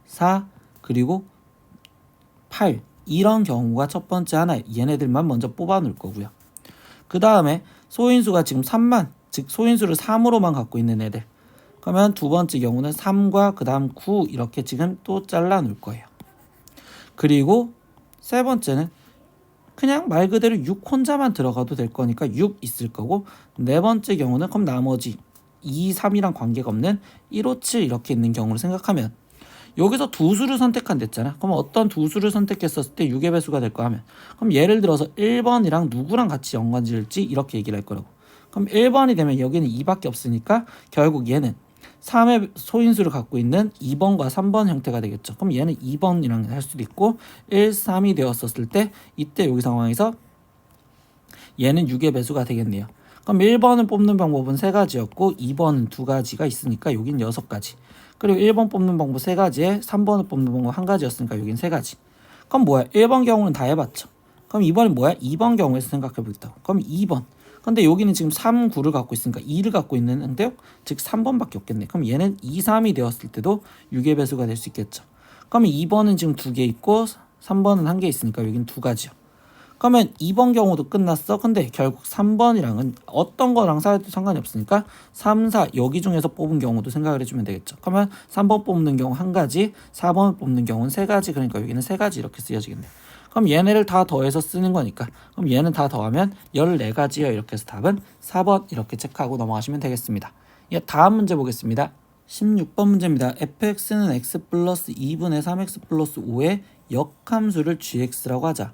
4 그리고 8 이런 경우가 첫 번째 하나에 얘네들만 먼저 뽑아 놓을 거고요. 그 다음에 소인수가 지금 3만 즉 소인수를 3으로만 갖고 있는 애들 그러면 두 번째 경우는 3과 그 다음 9 이렇게 지금 또 잘라 놓을 거예요. 그리고 세 번째는 그냥 말 그대로 6 혼자만 들어가도 될 거니까 6 있을 거고 네 번째 경우는 그럼 나머지 2, 3이랑 관계가 없는 1, 5, 7 이렇게 있는 경우를 생각하면 여기서 두 수를 선택한댔잖아. 그럼 어떤 두 수를 선택했었을 때 6의 배수가 될 거 하면 그럼 예를 들어서 1번이랑 누구랑 같이 연관지을지 이렇게 얘기를 할 거라고. 그럼 1번이 되면 여기는 2밖에 없으니까 결국 얘는 3의 소인수를 갖고 있는 2번과 3번 형태가 되겠죠. 그럼 얘는 2번이랑 할 수도 있고 1, 3이 되었었을 때 이때 여기 상황에서 얘는 6의 배수가 되겠네요. 그럼 1번을 뽑는 방법은 3가지였고 2번은 2가지가 있으니까 여긴 6가지. 그리고 1번 뽑는 방법 3가지에 3번을 뽑는 방법 1가지였으니까 여긴 3가지. 그럼 뭐야? 1번 경우는 다 해봤죠. 그럼 2번이 뭐야? 2번 경우에서 생각해보겠다. 그럼 2번. 근데 여기는 지금 3, 9를 갖고 있으니까 2를 갖고 있는데요. 즉 3번밖에 없겠네. 그럼 얘는 2, 3이 되었을 때도 6의 배수가 될 수 있겠죠. 그러면 2번은 지금 2개 있고 3번은 1개 있으니까 여기는 2가지요. 그러면 2번 경우도 끝났어. 근데 결국 3번이랑은 어떤 거랑 사도 상관이 없으니까 3, 4 여기 중에서 뽑은 경우도 생각을 해주면 되겠죠. 그러면 3번 뽑는 경우 1가지, 4번 뽑는 경우는 3가지. 그러니까 여기는 3가지 이렇게 쓰여지겠네. 그럼 얘네를 다 더해서 쓰는 거니까 그럼 얘는 다 더하면 14가지요. 이렇게 해서 답은 4번 이렇게 체크하고 넘어가시면 되겠습니다. 예, 다음 문제 보겠습니다. 16번 문제입니다. fx는 x 플러스 2분의 3x 플러스 5의 역함수를 gx라고 하자.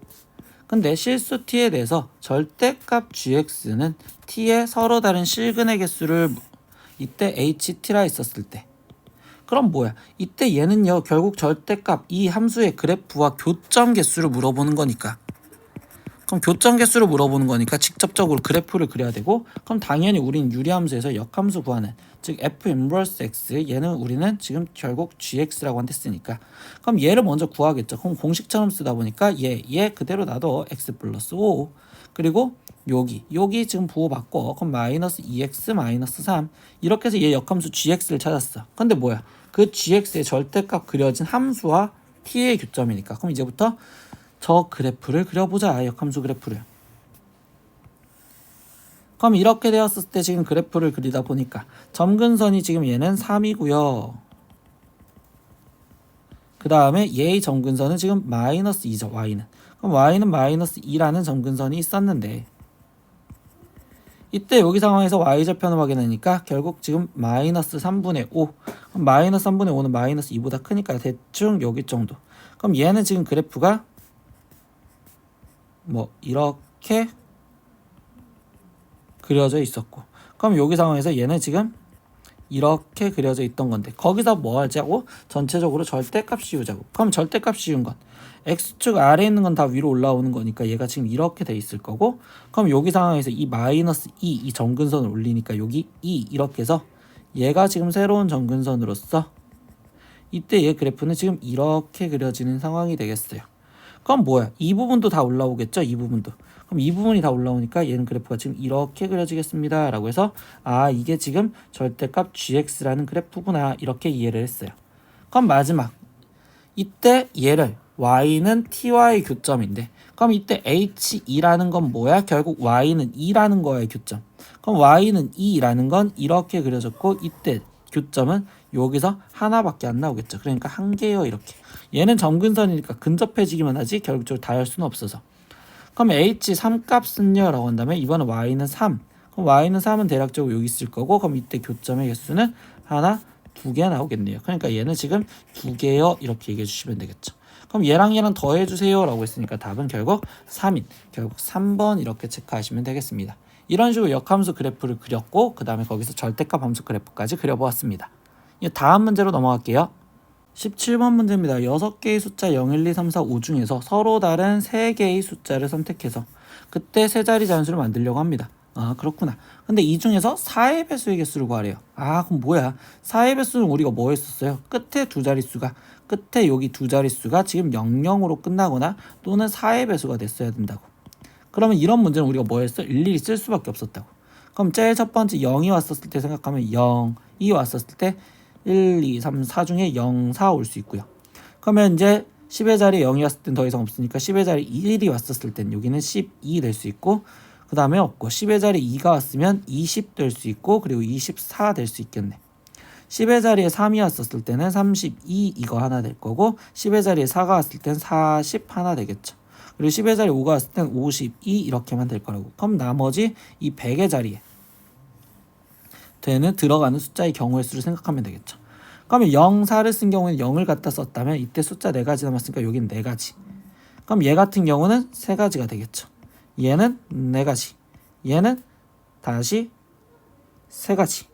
근데 실수 t에 대해서 절대값 gx는 t의 서로 다른 실근의 개수를 이때 ht라 했었을 때 그럼 뭐야? 이때 얘는요 결국 절대값 이 함수의 그래프와 교점 개수를 물어보는 거니까 그럼 교점 개수를 물어보는 거니까 직접적으로 그래프를 그려야 되고 그럼 당연히 우린 유리함수에서 역함수 구하는 즉 f 인버스 x 얘는 우리는 지금 결국 gx라고 한댔으니까 그럼 얘를 먼저 구하겠죠. 그럼 공식처럼 쓰다 보니까 얘 그대로 놔둬 x 플러스 5 그리고 여기 지금 부호받고 그럼 마이너스 2x 마이너스 3 이렇게 해서 얘 역함수 gx를 찾았어. 근데 뭐야? 그 gx의 절대값 그려진 함수와 t의 교점이니까 그럼 이제부터 저 그래프를 그려보자. 역함수 그래프를. 그럼 이렇게 되었을 때 지금 그래프를 그리다 보니까 점근선이 지금 얘는 3이고요. 그 다음에 얘의 점근선은 지금 마이너스 2죠. y는. 그럼 y는 마이너스 2라는 점근선이 있었는데 이때 여기 상황에서 y좌편을 확인하니까 결국 지금 마이너스 3분의 5. 그럼 마이너스 3분의 5는 마이너스 2보다 크니까 대충 여기 정도. 그럼 얘는 지금 그래프가 뭐 이렇게 그려져 있었고, 그럼 여기 상황에서 얘는 지금 이렇게 그려져 있던 건데 거기서 뭐 하자고? 전체적으로 절대값 씌우자고. 그럼 절대값 씌운 건 x축 아래에 있는 건 다 위로 올라오는 거니까 얘가 지금 이렇게 돼 있을 거고, 그럼 여기 상황에서 이 마이너스 2 이 점근선을 올리니까 여기 2 이렇게 해서 얘가 지금 새로운 점근선으로서 이때 얘 그래프는 지금 이렇게 그려지는 상황이 되겠어요. 그럼 뭐야? 이 부분도 다 올라오겠죠? 이 부분도. 그럼 이 부분이 다 올라오니까 얘는 그래프가 지금 이렇게 그려지겠습니다 라고 해서 아, 이게 지금 절대값 gx라는 그래프구나 이렇게 이해를 했어요. 그럼 마지막 이때 얘를 y는 ty 교점인데, 그럼 이때 h2라는 건 뭐야? 결국 y는 2라는 거의 교점. 그럼 y는 2라는 건 이렇게 그려졌고 이때 교점은 여기서 하나밖에 안 나오겠죠. 그러니까 한 개요 이렇게. 얘는 점근선이니까 근접해지기만 하지 결국적으로 다 할 수는 없어서. 그럼 h3 값은요 라고 한다면 이번엔 y는 3. 그럼 y는 3은 대략적으로 여기 있을 거고, 그럼 이때 교점의 개수는 하나, 두 개 나오겠네요. 그러니까 얘는 지금 두 개요 이렇게 얘기해 주시면 되겠죠. 그럼 얘랑 얘랑 더해 주세요 라고 했으니까 답은 결국 3인, 결국 3번 이렇게 체크하시면 되겠습니다. 이런 식으로 역함수 그래프를 그렸고 그 다음에 거기서 절대값 함수 그래프까지 그려보았습니다. 다음 문제로 넘어갈게요. 17번 문제입니다. 6개의 숫자 0, 1, 2, 3, 4, 5 중에서 서로 다른 3개의 숫자를 선택해서 그때 세 자리 자연수를 만들려고 합니다. 아, 그렇구나. 근데 이 중에서 4의 배수의 개수를 구하래요. 아, 그럼 뭐야? 4의 배수는 우리가 뭐 했었어요? 끝에 두 자릿수가, 끝에 여기 두 자릿수가 지금 00으로 끝나거나 또는 4의 배수가 됐어야 된다고. 그러면 이런 문제는 우리가 뭐 했어? 일일이 쓸 수밖에 없었다고. 그럼 제일 첫 번째 0이 왔었을 때 생각하면 0이 왔었을 때 1, 2, 3, 4 중에 0, 4 올 수 있고요. 그러면 이제 10의 자리에 0이 왔을 땐 더 이상 없으니까 10의 자리에 1이 왔었을 땐 여기는 12 될 수 있고, 그 다음에 없고 10의 자리에 2가 왔으면 20 될 수 있고, 그리고 24 될 수 있겠네. 10의 자리에 3이 왔었을 때는 32 이거 하나 될 거고, 10의 자리에 4가 왔을 땐 40 하나 되겠죠. 그리고 10의 자리에 5가 왔을 땐 52 이렇게만 될 거라고. 그럼 나머지 이 100의 자리에 되는 들어가는 숫자의 경우의 수를 생각하면 되겠죠. 그러면 0, 4를 쓴 경우에는 0을 갖다 썼다면 이때 숫자 4가지 남았으니까 여긴 4가지. 그럼 얘 같은 경우는 3가지가 되겠죠. 얘는 4가지. 얘는 다시 3가지.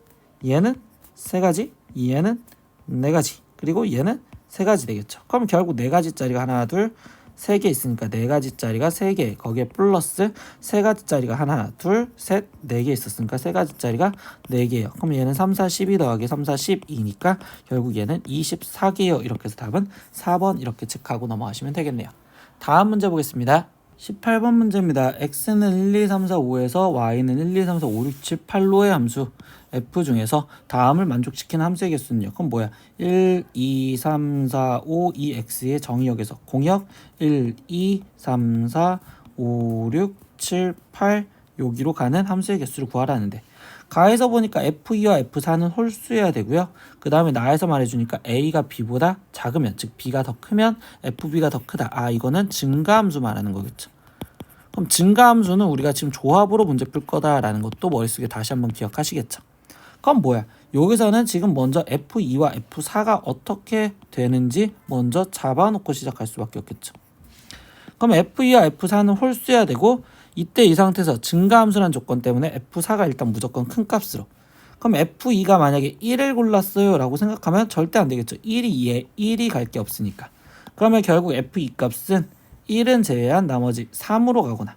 얘는 3가지. 얘는 4가지. 그리고 얘는 3가지 되겠죠. 그럼 결국 4가지짜리가 하나, 둘, 3개 있으니까 4가지짜리가 3개, 거기에 플러스 3가지짜리가 하나, 둘, 셋, 4개 있었으니까 3가지짜리가 4개예요. 그럼 얘는 3, 4, 12 더하기 3, 4, 12니까 결국 얘는 24개요. 이렇게 해서 답은 4번 이렇게 체크하고 넘어가시면 되겠네요. 다음 문제 보겠습니다. 18번 문제입니다. x는 1, 2, 3, 4, 5에서 y는 1, 2, 3, 4, 5, 6, 7, 8로의 함수 f 중에서 다음을 만족시키는 함수의 개수는요. 그럼 뭐야? 1, 2, 3, 4, 5, 이 x의 정의역에서 공역 1, 2, 3, 4, 5, 6, 7, 8 여기로 가는 함수의 개수를 구하라는데, 가에서 보니까 f2와 f4는 홀수여야 되고요. 그 다음에 나에서 말해주니까 a가 b보다 작으면, 즉 b가 더 크면 fb가 더 크다. 아, 이거는 증가함수 말하는 거겠죠. 그럼 증가함수는 우리가 지금 조합으로 문제 풀 거다라는 것도 머릿속에 다시 한번 기억하시겠죠. 그럼 뭐야? 여기서는 지금 먼저 f2와 f4가 어떻게 되는지 먼저 잡아놓고 시작할 수밖에 없겠죠. 그럼 f2와 f4는 홀수여야 되고, 이때 이 상태에서 증가함수라는 조건 때문에 f4가 일단 무조건 큰 값으로. 그럼 f2가 만약에 1을 골랐어요 라고 생각하면 절대 안 되겠죠. 1이 갈 게 없으니까. 그러면 결국 f2 값은 1은 제외한 나머지 3으로 가거나,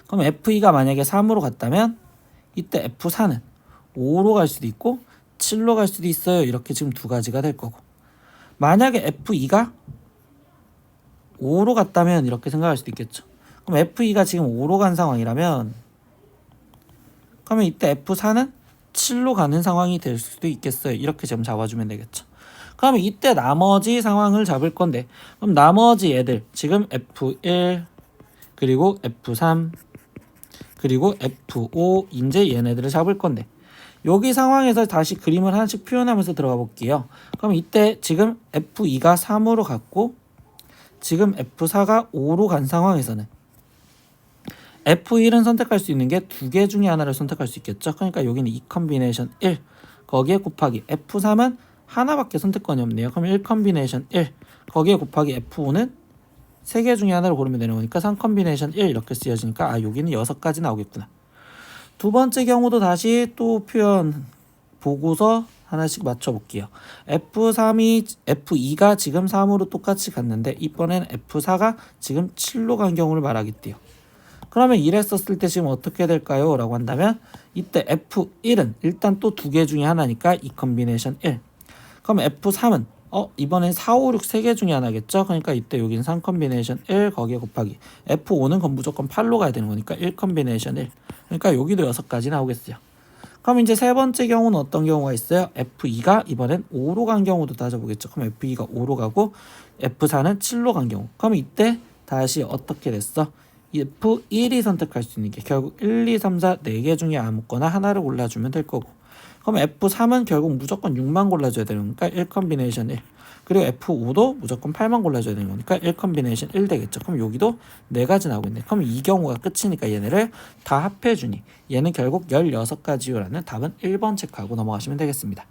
그럼 f2가 만약에 3으로 갔다면 이때 f4는 5로 갈 수도 있고 7로 갈 수도 있어요. 이렇게 지금 두 가지가 될 거고, 만약에 f2가 5로 갔다면 이렇게 생각할 수도 있겠죠. 그럼 f2가 지금 5로 간 상황이라면 그러면 이때 f4는 7로 가는 상황이 될 수도 있겠어요. 이렇게 지금 잡아주면 되겠죠. 그러면 이때 나머지 상황을 잡을 건데, 그럼 나머지 애들 지금 f1 그리고 f3 그리고 f5 이제 얘네들을 잡을 건데, 여기 상황에서 다시 그림을 하나씩 표현하면서 들어가 볼게요. 그럼 이때 지금 f2가 3으로 갔고 지금 f4가 5로 간 상황에서는 F1은 선택할 수 있는 게 두 개 중에 하나를 선택할 수 있겠죠. 그러니까 여기는 2 컨비네이션 1 거기에 곱하기 F3은 하나밖에 선택권이 없네요. 그럼 1 컨비네이션 1 거기에 곱하기 F5는 세 개 중에 하나를 고르면 되는 거니까 3 컨비네이션 1 이렇게 쓰여지니까 아 여기는 6가지 나오겠구나. 두 번째 경우도 다시 또 표현 보고서 하나씩 맞춰볼게요. F2가 지금 3으로 똑같이 갔는데 이번엔 F4가 지금 7로 간 경우를 말하겠대요. 그러면 이랬었을 때 지금 어떻게 될까요? 라고 한다면 이때 F1은 일단 또 두 개 중에 하나니까 2 컨비네이션 1 그럼 F3은 이번엔 4, 5, 6 세 개 중에 하나겠죠? 그러니까 이때 여긴 3 컨비네이션 1 거기에 곱하기 F5는 그럼 무조건 8로 가야 되는 거니까 1 컨비네이션 1 그러니까 여기도 6가지 나오겠어요. 그럼 이제 세 번째 경우는 어떤 경우가 있어요? F2가 이번엔 5로 간 경우도 따져보겠죠. 그럼 F2가 5로 가고 F4는 7로 간 경우. 그럼 이때 다시 어떻게 됐어? F1이 선택할 수 있는 게 결국 1, 2, 3, 4 4개 중에 아무거나 하나를 골라주면 될 거고. 그럼 F3은 결국 무조건 6만 골라줘야 되는 거니까 1 컨비네이션 1. 그리고 F5도 무조건 8만 골라줘야 되는 거니까 1 컨비네이션 1 되겠죠. 그럼 여기도 4가지 나오겠네. 그럼 이 경우가 끝이니까 얘네를 다 합해주니 얘는 결국 16가지요라는 답은 1번 체크하고 넘어가시면 되겠습니다.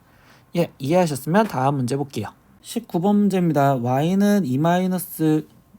예, 이해하셨으면 다음 문제 볼게요. 19번 문제입니다. y는 2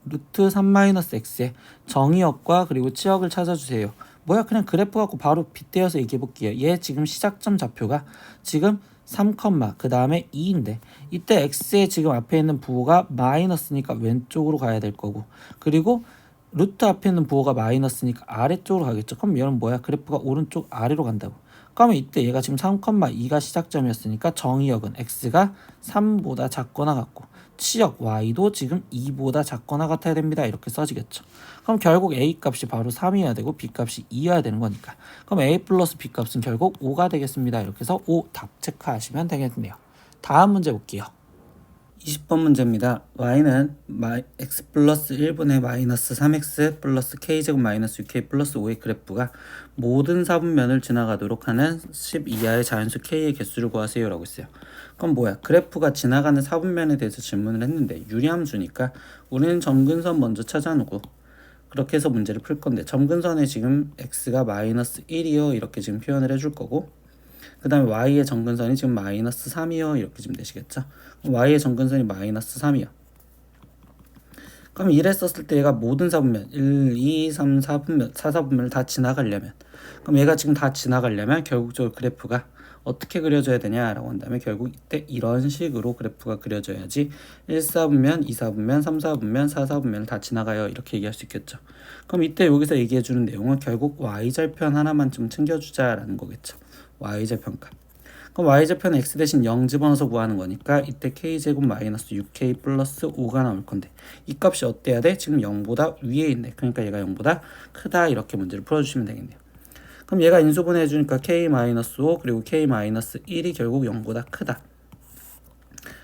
루트 3-x의 정의역과 그리고 치역을 찾아주세요. 뭐야 그냥 그래프 갖고 바로 빗대어서 얘기해 볼게요. 얘 지금 시작점 좌표가 지금 3, 그 다음에 2인데 이때 x의 지금 앞에 있는 부호가 마이너스니까 왼쪽으로 가야 될 거고 그리고 루트 앞에 있는 부호가 마이너스니까 아래쪽으로 가겠죠. 그럼 얘는 뭐야 그래프가 오른쪽 아래로 간다고. 그러면 이때 얘가 지금 3, 2가 시작점이었으니까 정의역은 x가 3보다 작거나 같고 치역 y도 지금 2보다 작거나 같아야 됩니다. 이렇게 써지겠죠. 그럼 결국 a 값이 바로 3이어야 되고 b 값이 2여야 되는 거니까 그럼 a 플러스 b 값은 결국 5가 되겠습니다. 이렇게 해서 5 답 체크하시면 되겠네요. 다음 문제 볼게요. 20번 문제입니다. y는 x 플러스 1분의 마이너스 3x 플러스 k제곱 마이너스 6k 플러스 5의 그래프가 모든 사분면을 지나가도록 하는 10 이하의 자연수 k의 개수를 구하세요 라고 했어요. 그럼 뭐야 그래프가 지나가는 사분면에 대해서 질문을 했는데 유리함수니까 우리는 점근선 먼저 찾아놓고 그렇게 해서 문제를 풀 건데 점근선에 지금 x가 마이너스 1이요 이렇게 지금 표현을 해줄 거고 그 다음에 y의 점근선이 지금 마이너스 3이요 이렇게 지금 되시겠죠. y의 점근선이 마이너스 3이요. 그럼 이랬었을 때 얘가 모든 사분면 1, 2, 3, 4분면 4사분면을 다 지나가려면 그럼 얘가 지금 다 지나가려면 결국적으로 그래프가 어떻게 그려져야 되냐라고 한다면 결국 이때 이런 식으로 그래프가 그려져야지 1사분면, 2사분면, 3사분면, 4사분면을 다 지나가요 이렇게 얘기할 수 있겠죠. 그럼 이때 여기서 얘기해주는 내용은 결국 y절편 하나만 좀 챙겨주자라는 거겠죠. y절편값. 그럼 y절편 x 대신 0 집어넣어서 구하는 거니까 이때 k제곱 마이너스 6k 플러스 5가 나올 건데 이 값이 어때야 돼? 지금 0보다 위에 있네. 그러니까 얘가 0보다 크다 이렇게 문제를 풀어주시면 되겠네요. 그럼 얘가 인수분해 해주니까 k-5 그리고 k-1이 결국 0보다 크다.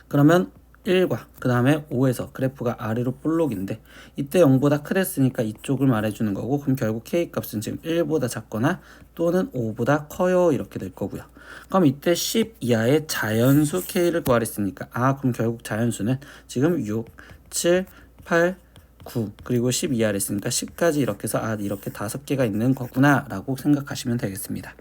그러면 1과 그 다음에 5에서 그래프가 아래로 볼록인데 이때 0보다 크댔으니까 이쪽을 말해주는 거고 그럼 결국 k 값은 지금 1보다 작거나 또는 5보다 커요 이렇게 될 거고요. 그럼 이때 10 이하의 자연수 k를 구하랬으니까 그럼 결국 자연수는 지금 6, 7, 8, 9 그리고 10 이하를 했으니까 10까지 이렇게 해서 이렇게 5개가 있는 거구나 라고 생각하시면 되겠습니다.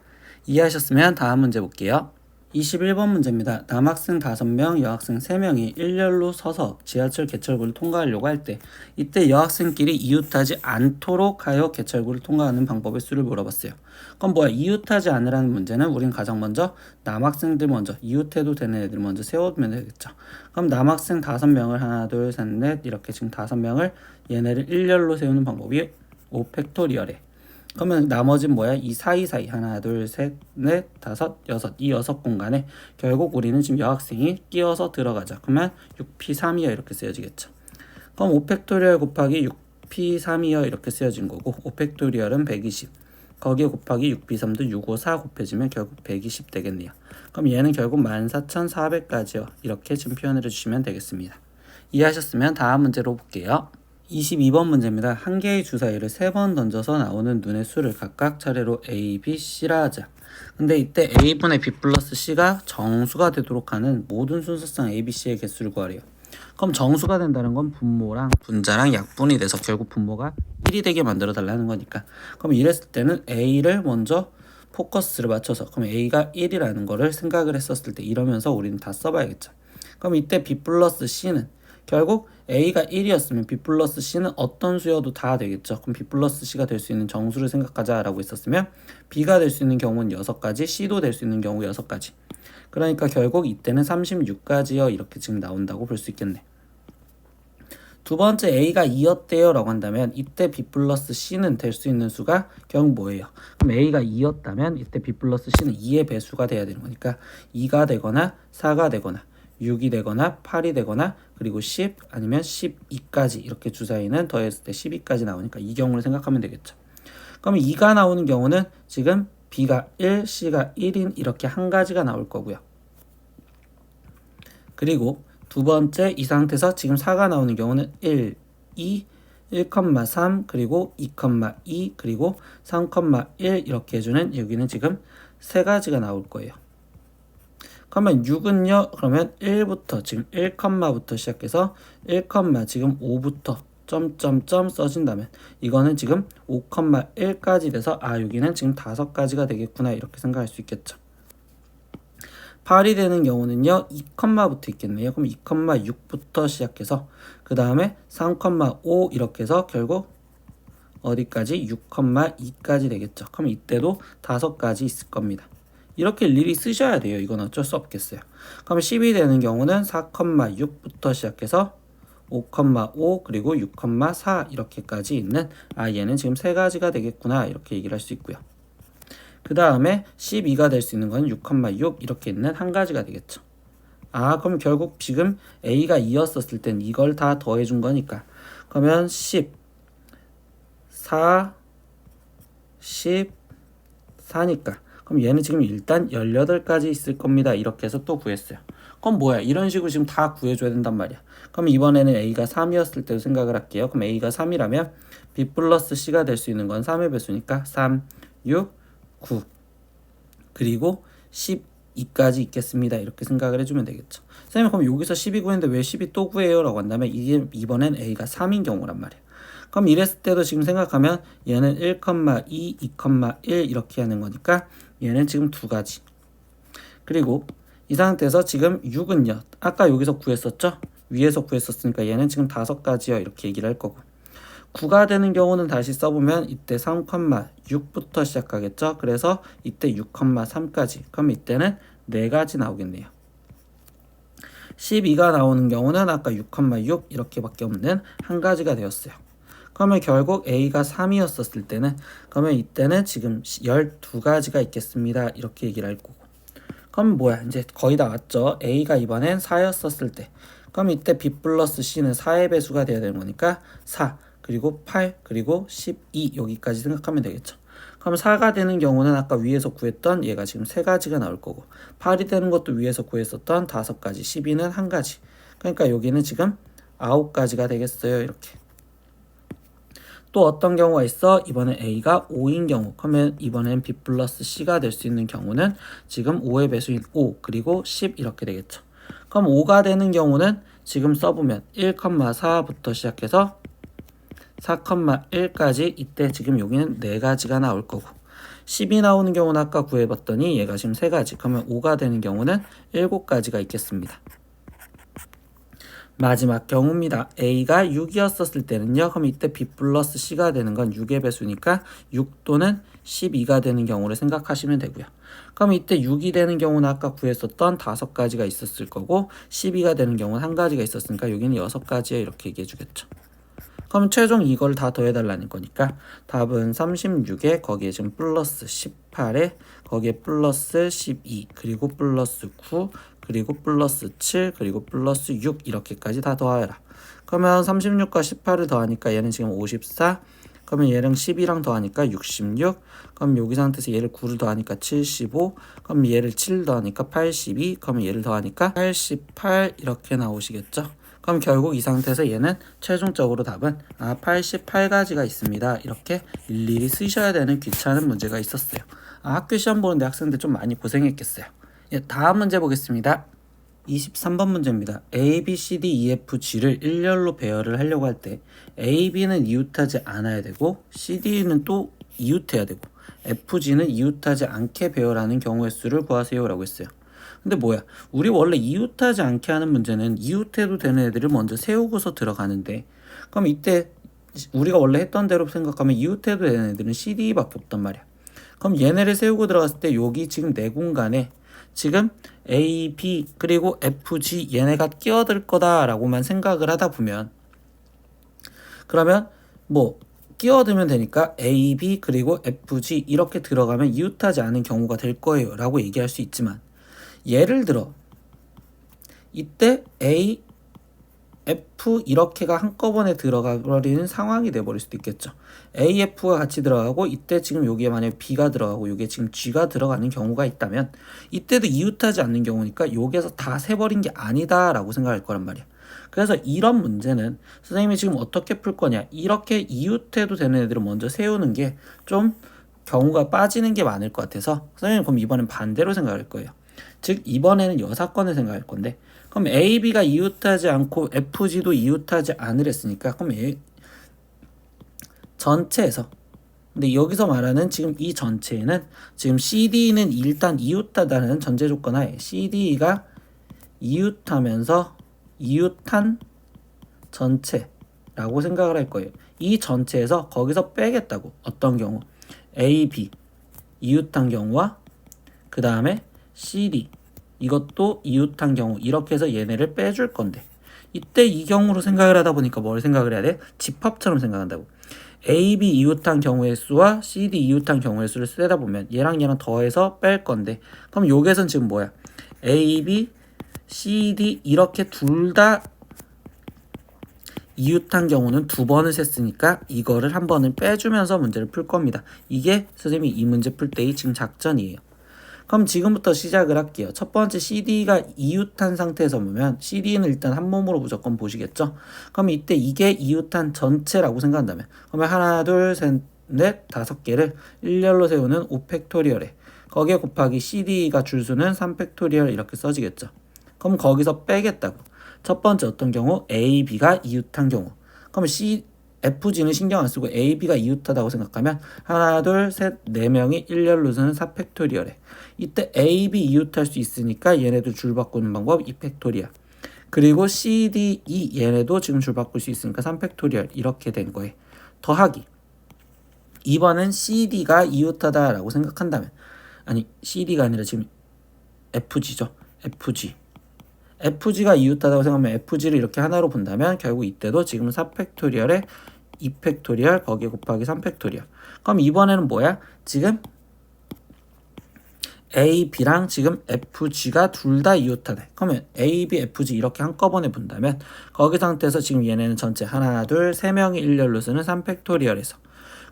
이해하셨으면 다음 문제 볼게요. 21번 문제입니다. 남학생 5명, 여학생 3명이 일렬로 서서 지하철 개찰구를 통과하려고 할 때 이때 여학생끼리 이웃하지 않도록 하여 개찰구를 통과하는 방법의 수를 물어봤어요. 그럼 뭐야 이웃하지 않으라는 문제는 우린 가장 먼저 남학생들 먼저 이웃해도 되는 애들 먼저 세워두면 되겠죠. 그럼 남학생 5명을 하나 둘 셋 넷 이렇게 지금 5명을 얘네를 일렬로 세우는 방법이 5팩토리얼에 그러면 나머지는 뭐야? 이 사이사이 하나 둘 셋 넷 다섯 여섯 이 6공간에 결국 우리는 지금 여학생이 끼어서 들어가자. 그러면 6p3이요 이렇게 쓰여지겠죠. 그럼 5팩토리얼 곱하기 6p3이요 이렇게 쓰여진 거고 5팩토리얼은 120 거기에 곱하기 6p3도 654 곱해지면 결국 120 되겠네요. 그럼 얘는 결국 14,400까지요 이렇게 지금 표현을 해주시면 되겠습니다. 이해하셨으면 다음 문제로 볼게요. 22번 문제입니다. 한 개의 주사위를 3번 던져서 나오는 눈의 수를 각각 차례로 A, B, C라 하자. 근데 이때 A분의 B 플러스 C가 정수가 되도록 하는 모든 순서상 A, B, C의 개수를 구하래요. 그럼 정수가 된다는 건 분모랑 분자랑 약분이 돼서 결국 분모가 1이 되게 만들어 달라는 거니까. 그럼 이랬을 때는 A를 먼저 포커스를 맞춰서, 그럼 A가 1이라는 거를 생각을 했었을 때 이러면서 우리는 다 써봐야겠죠. 그럼 이때 B 플러스 C는 결국 A가 1이었으면 B 플러스 C는 어떤 수여도 다 되겠죠. 그럼 B 플러스 C가 될 수 있는 정수를 생각하자 라고 있었으면 B가 될 수 있는 경우는 6가지, C도 될 수 있는 경우 6가지. 그러니까 결국 이때는 36가지요 이렇게 지금 나온다고 볼 수 있겠네. 두 번째 A가 2였대요 라고 한다면 이때 B 플러스 C는 될 수 있는 수가 결국 뭐예요? 그럼 A가 2였다면 이때 B 플러스 C는 2의 배수가 돼야 되는 거니까 2가 되거나 4가 되거나 6이 되거나 8이 되거나 그리고 10 아니면 12까지 이렇게 주사위는 더했을 때 12까지 나오니까 이 경우를 생각하면 되겠죠. 그럼 2가 나오는 경우는 지금 B가 1, C가 1인 이렇게 한 가지가 나올 거고요. 그리고 두 번째 이 상태에서 지금 4가 나오는 경우는 1, 2, 1,3 그리고 2,2 그리고 3,1 이렇게 해주는 여기는 지금 세 가지가 나올 거예요. 그러면 6은요? 그러면 1부터 지금 1,부터 시작해서 1, 지금 5부터 점점점 써진다면 이거는 지금 5,1까지 돼서 여기는 지금 5가지가 되겠구나 이렇게 생각할 수 있겠죠. 8이 되는 경우는요 2,부터 있겠네요. 그럼 2,6부터 시작해서 그 다음에 3,5 이렇게 해서 결국 어디까지? 6,2까지 되겠죠. 그럼 이때도 5가지 있을 겁니다. 이렇게 일일이 쓰셔야 돼요. 이건 어쩔 수 없겠어요. 그럼 10이 되는 경우는 4,6부터 시작해서 5,5 그리고 6,4 이렇게까지 있는 얘는 지금 세 가지가 되겠구나 이렇게 얘기를 할 수 있고요. 그 다음에 12가 될 수 있는 건 6,6 이렇게 있는 한 가지가 되겠죠. 그럼 결국 지금 A가 2였었을 땐 이걸 다 더해준 거니까 그러면 10, 4, 10, 4니까 그럼 얘는 지금 일단 18가지 있을 겁니다. 이렇게 해서 또 구했어요. 그럼 뭐야? 이런 식으로 지금 다 구해줘야 된단 말이야. 그럼 이번에는 A가 3이었을 때도 생각을 할게요. 그럼 A가 3이라면 B 플러스 C가 될 수 있는 건 3의 배수니까 3, 6, 9 그리고 12까지 있겠습니다. 이렇게 생각을 해주면 되겠죠. 선생님 그럼 여기서 12 구했는데 왜 12 또 구해요? 라고 한다면 이게 이번엔 A가 3인 경우란 말이야. 그럼 이랬을 때도 지금 생각하면 얘는 1,2, 2,1 이렇게 하는 거니까 얘는 지금 2가지. 그리고 이 상태에서 지금 6은요. 아까 여기서 구했었죠? 위에서 구했었으니까 얘는 지금 5가지요. 이렇게 얘기를 할 거고. 9가 되는 경우는 다시 써보면 이때 3,6부터 시작하겠죠? 그래서 이때 6,3까지. 그럼 이때는 4가지 나오겠네요. 12가 나오는 경우는 아까 6,6 이렇게밖에 없는 한 가지가 되었어요. 그러면 결국 A가 3이었었을 때는 그러면 이때는 지금 12가지가 있겠습니다. 이렇게 얘기를 할 거고. 그럼 뭐야? 이제 거의 다 왔죠. A가 이번엔 4였었을 때. 그럼 이때 B 플러스 C는 4의 배수가 돼야 되는 거니까 4 그리고 8 그리고 12 여기까지 생각하면 되겠죠. 그럼 4가 되는 경우는 아까 위에서 구했던 얘가 지금 3가지가 나올 거고 8이 되는 것도 위에서 구했었던 5가지 12는 1가지. 그러니까 여기는 지금 9가지가 되겠어요. 이렇게. 또 어떤 경우가 있어? 이번엔 A가 5인 경우 그러면 이번엔 B 플러스 C가 될 수 있는 경우는 지금 5의 배수인 5 그리고 10 이렇게 되겠죠. 그럼 5가 되는 경우는 지금 써보면 1,4부터 시작해서 4,1까지 이때 지금 여기는 4가지가 나올 거고 10이 나오는 경우는 아까 구해봤더니 얘가 지금 3가지 그러면 5가 되는 경우는 7가지가 있겠습니다. 마지막 경우입니다. A가 6이었었을 때는요. 그럼 이때 B 플러스 C가 되는 건 6의 배수니까 6 또는 12가 되는 경우를 생각하시면 되고요. 그럼 이때 6이 되는 경우는 아까 구했었던 5가지가 있었을 거고 12가 되는 경우는 1가지가 있었으니까 여기는 6가지에 이렇게 얘기해 주겠죠. 그럼 최종 이걸 다 더해달라는 거니까 답은 36에 거기에 지금 플러스 18에 거기에 플러스 12 그리고 플러스 9 그리고 플러스 7 그리고 플러스 6 이렇게까지 다 더하여라. 그러면 36과 18을 더하니까 얘는 지금 54 그러면 얘랑 12랑 더하니까 66 그럼 여기 상태에서 얘를 9를 더하니까 75 그럼 얘를 7 더하니까 82 그러면 얘를 더하니까 88 이렇게 나오시겠죠. 그럼 결국 이 상태에서 얘는 최종적으로 답은 88가지가 있습니다. 이렇게 일일이 쓰셔야 되는 귀찮은 문제가 있었어요. 학교 시험 보는데 학생들 좀 많이 고생했겠어요. 다음 문제 보겠습니다. 23번 문제입니다. A, B, C, D, E, F, G를 일렬로 배열을 하려고 할 때 A, B는 이웃하지 않아야 되고 C, D는 또 이웃해야 되고 F, G는 이웃하지 않게 배열하는 경우의 수를 구하세요 라고 했어요. 근데 뭐야, 우리 원래 이웃하지 않게 하는 문제는 이웃해도 되는 애들을 먼저 세우고서 들어가는데, 그럼 이때 우리가 원래 했던 대로 생각하면 이웃해도 되는 애들은 C, D밖에 없단 말이야. 그럼 얘네를 세우고 들어갔을 때 여기 지금 내 공간에 지금 A, B 그리고 F, G 얘네가 끼어들 거다라고만 생각을 하다 보면, 그러면 뭐 끼어들면 되니까 A, B 그리고 F, G 이렇게 들어가면 이웃하지 않은 경우가 될 거예요 라고 얘기할 수 있지만, 예를 들어 이때 A, F 이렇게가 한꺼번에 들어가 버리는 상황이 돼버릴 수도 있겠죠. A, F가 같이 들어가고 이때 지금 여기에 만약에 B가 들어가고 여기에 지금 G가 들어가는 경우가 있다면 이때도 이웃하지 않는 경우니까 여기에서 다 세버린 게 아니다 라고 생각할 거란 말이야. 그래서 이런 문제는 선생님이 지금 어떻게 풀 거냐, 이렇게 이웃해도 되는 애들을 먼저 세우는 게 좀 경우가 빠지는 게 많을 것 같아서 선생님은 그럼 이번엔 반대로 생각할 거예요. 즉 이번에는 여사건을 생각할 건데, 그럼 A, B가 이웃하지 않고 F, G도 이웃하지 않으랬으니까 그럼 전체에서, 근데 여기서 말하는 지금 이 전체에는 지금 C, D는 일단 이웃하다는 전제 조건 하에 C, D가 이웃하면서 이웃한 전체라고 생각을 할 거예요. 이 전체에서 거기서 빼겠다고. 어떤 경우? A, B 이웃한 경우와 그 다음에 C, D 이것도 이웃한 경우, 이렇게 해서 얘네를 빼줄 건데, 이때 이 경우로 생각을 하다 보니까 뭘 생각을 해야 돼? 집합처럼 생각한다고. A, B 이웃한 경우의 수와 C, D 이웃한 경우의 수를 쓰다 보면 얘랑 얘랑 더해서 뺄 건데, 그럼 여기에선 지금 뭐야? A, B, C, D 이렇게 둘 다 이웃한 경우는 두 번을 셌으니까 이거를 한 번을 빼주면서 문제를 풀 겁니다. 이게 선생님이 이 문제 풀 때의 지금 작전이에요. 그럼 지금부터 시작을 할게요. 첫 번째 CD가 이웃한 상태에서 보면 CD는 일단 한 몸으로 무조건 보시겠죠. 그럼 이때 이게 이웃한 전체라고 생각한다면, 그러면 하나, 둘, 셋, 넷, 다섯 개를 일렬로 세우는 5팩토리얼에 거기에 곱하기 CD가 줄수는 3팩토리얼 이렇게 써지겠죠. 그럼 거기서 빼겠다고. 첫 번째 어떤 경우? A, B가 이웃한 경우. 그럼 FG는 신경 안 쓰고 A, B가 이웃하다고 생각하면 하나, 둘, 셋, 네 명이 일렬로서는 4팩토리얼에 이때 A, B 이웃할 수 있으니까 얘네도 줄 바꾸는 방법 2팩토리얼. 그리고 C, D, E 얘네도 지금 줄 바꿀 수 있으니까 3팩토리얼 이렇게 된 거예요. 더하기. 이번엔 CD가 이웃하다라고 생각한다면, 아니 CD가 아니라 지금 FG죠. FG가 이웃하다고 생각하면 FG를 이렇게 하나로 본다면 결국 이때도 지금 4팩토리얼에 2팩토리얼 거기에 곱하기 3팩토리얼. 그럼 이번에는 뭐야? 지금 A, B랑 지금 FG가 둘 다 이웃하네. 그러면 A, B, FG 이렇게 한꺼번에 본다면 거기 상태에서 지금 얘네는 전체 하나, 둘, 세 명이 일렬로 쓰는 3팩토리얼에서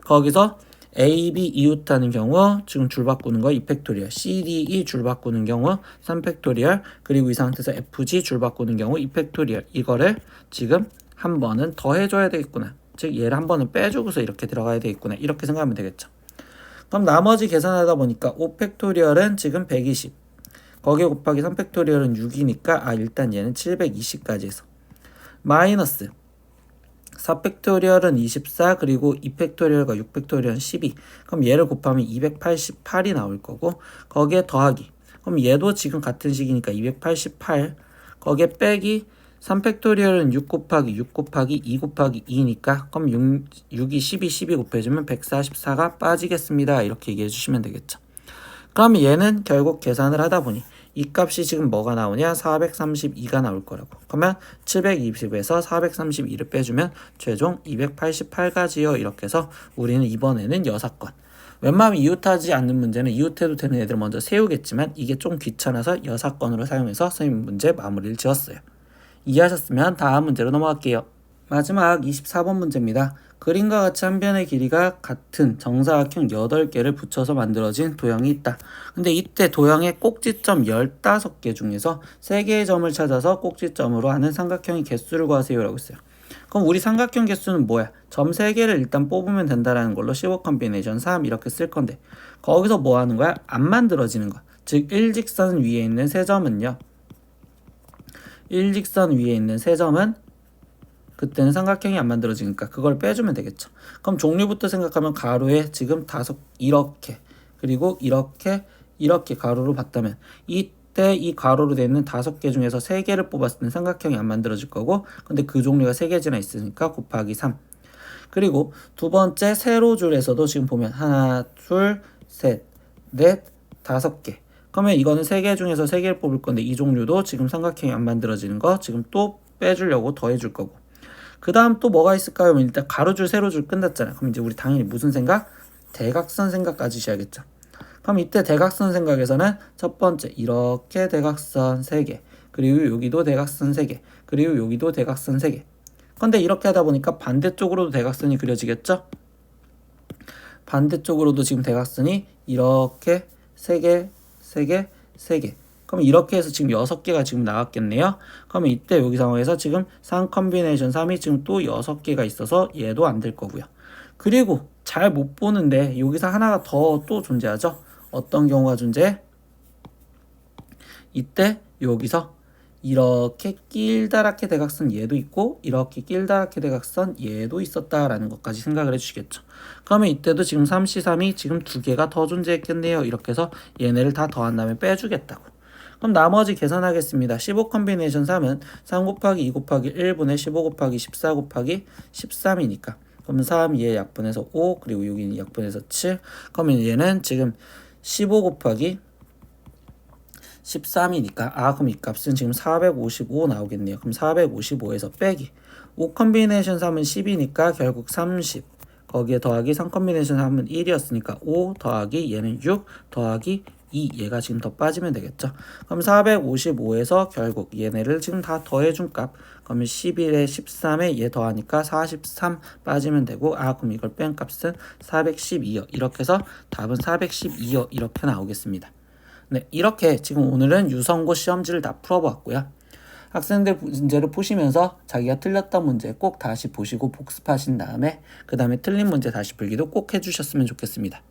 거기서 A, B 이웃하는 경우 지금 줄 바꾸는 거 2팩토리얼, C, D, E 줄 바꾸는 경우 3팩토리얼, 그리고 이 상태에서 FG 줄 바꾸는 경우 2팩토리얼. 이거를 지금 한 번은 더 해줘야 되겠구나. 즉 얘를 한 번은 빼주고서 이렇게 들어가야 되겠구나. 이렇게 생각하면 되겠죠. 그럼 나머지 계산하다 보니까 5팩토리얼은 지금 120, 거기에 곱하기 3팩토리얼은 6이니까 일단 얘는 720까지 해서 마이너스 4팩토리얼은 24, 그리고 2팩토리얼과 6팩토리얼은 12. 그럼 얘를 곱하면 288이 나올 거고 거기에 더하기. 그럼 얘도 지금 같은 식이니까 288, 거기에 빼기 3팩토리얼은 6 곱하기 6 곱하기 2 곱하기 2니까 그럼 6이 12 곱해주면 144가 빠지겠습니다. 이렇게 얘기해 주시면 되겠죠. 그럼 얘는 결국 계산을 하다 보니 이 값이 지금 뭐가 나오냐? 432가 나올 거라고. 그러면 720에서 432를 빼주면 최종 288가지요. 이렇게 해서 우리는 이번에는 여사건. 웬만하면 이웃하지 않는 문제는 이웃해도 되는 애들 먼저 세우겠지만 이게 좀 귀찮아서 여사건으로 사용해서 선생님 문제 마무리를 지었어요. 이해하셨으면 다음 문제로 넘어갈게요. 마지막 24번 문제입니다. 그림과 같이 한 변의 길이가 같은 정사각형 8개를 붙여서 만들어진 도형이 있다. 근데 이때 도형의 꼭지점 15개 중에서 3개의 점을 찾아서 꼭지점으로 하는 삼각형의 개수를 구하세요 라고 했어요. 그럼 우리 삼각형 개수는 뭐야? 점 3개를 일단 뽑으면 된다라는 걸로 15 컴비네이션 3 이렇게 쓸 건데 거기서 뭐 하는 거야? 안 만들어지는 거야. 즉 일직선 위에 있는 세 점은요, 일직선 위에 있는 세 점은 그때는 삼각형이 안 만들어지니까 그걸 빼주면 되겠죠. 그럼 종류부터 생각하면 가로에 지금 다섯 이렇게 그리고 이렇게 가로로 봤다면 이때 이 가로로 되어 있는 5개 중에서 3개를 뽑았을 때는 삼각형이 안 만들어질 거고 근데 그 종류가 3개지나 있으니까 곱하기 3. 그리고 두 번째 세로줄에서도 지금 보면 하나, 둘, 셋, 넷, 5개. 그러면 이거는 3개 중에서 3개를 뽑을 건데 이 종류도 지금 삼각형이 안 만들어지는 거 지금 또 빼주려고 더해줄 거고. 그 다음 또 뭐가 있을까요? 일단 가로줄, 세로줄 끝났잖아요. 그럼 이제 우리 당연히 무슨 생각? 대각선 생각 가지셔야겠죠. 그럼 이때 대각선 생각에서는 첫 번째 이렇게 대각선 3개 그리고 여기도 대각선 3개 그리고 여기도 대각선 3개. 근데 이렇게 하다 보니까 반대쪽으로도 대각선이 그려지겠죠? 반대쪽으로도 지금 대각선이 이렇게 3개, 3개, 3개. 그럼 이렇게 해서 지금 6개가 지금 나왔겠네요. 그러면 이때 여기 상황에서 지금 3 컨비네이션 3이 지금 또 6개가 있어서 얘도 안 될 거고요. 그리고 잘 못 보는데 여기서 하나가 더 또 존재하죠. 어떤 경우가 존재해? 이때 여기서 이렇게 길다랗게 대각선 얘도 있고 이렇게 길다랗게 대각선 얘도 있었다라는 것까지 생각을 해주시겠죠. 그러면 이때도 지금 3C3이 지금 2개가 더 존재했겠네요. 이렇게 해서 얘네를 다 더한 다음에 빼주겠다고. 그럼 나머지 계산하겠습니다. 15 컨비네이션 3은 3 곱하기 2 곱하기 1분의 15 곱하기 14 곱하기 13이니까 그러면 3, 얘 약분해서 5 그리고 여기는 약분해서 7. 그러면 얘는 지금 15 곱하기 13이니까 그럼 이 값은 지금 455 나오겠네요. 그럼 455에서 빼기 5 컨비네이션 3은 10이니까 결국 30 거기에 더하기 3 컨비네이션 3은 1이었으니까 5 더하기 얘는 6 더하기 2 얘가 지금 더 빠지면 되겠죠. 그럼 455에서 결국 얘네를 지금 다 더해준 값 그러면 11에 13에 얘 더하니까 43 빠지면 되고 그럼 이걸 뺀 값은 412요. 이렇게 해서 답은 412요. 이렇게 나오겠습니다. 네, 이렇게 지금 오늘은 유성고 시험지를 다 풀어보았고요. 학생들 문제를 푸시면서 자기가 틀렸던 문제 꼭 다시 보시고 복습하신 다음에 그 다음에 틀린 문제 다시 풀기도 꼭 해주셨으면 좋겠습니다.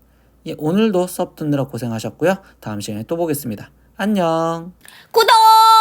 예, 오늘도 수업 듣느라 고생하셨고요. 다음 시간에 또 보겠습니다. 안녕. 구독!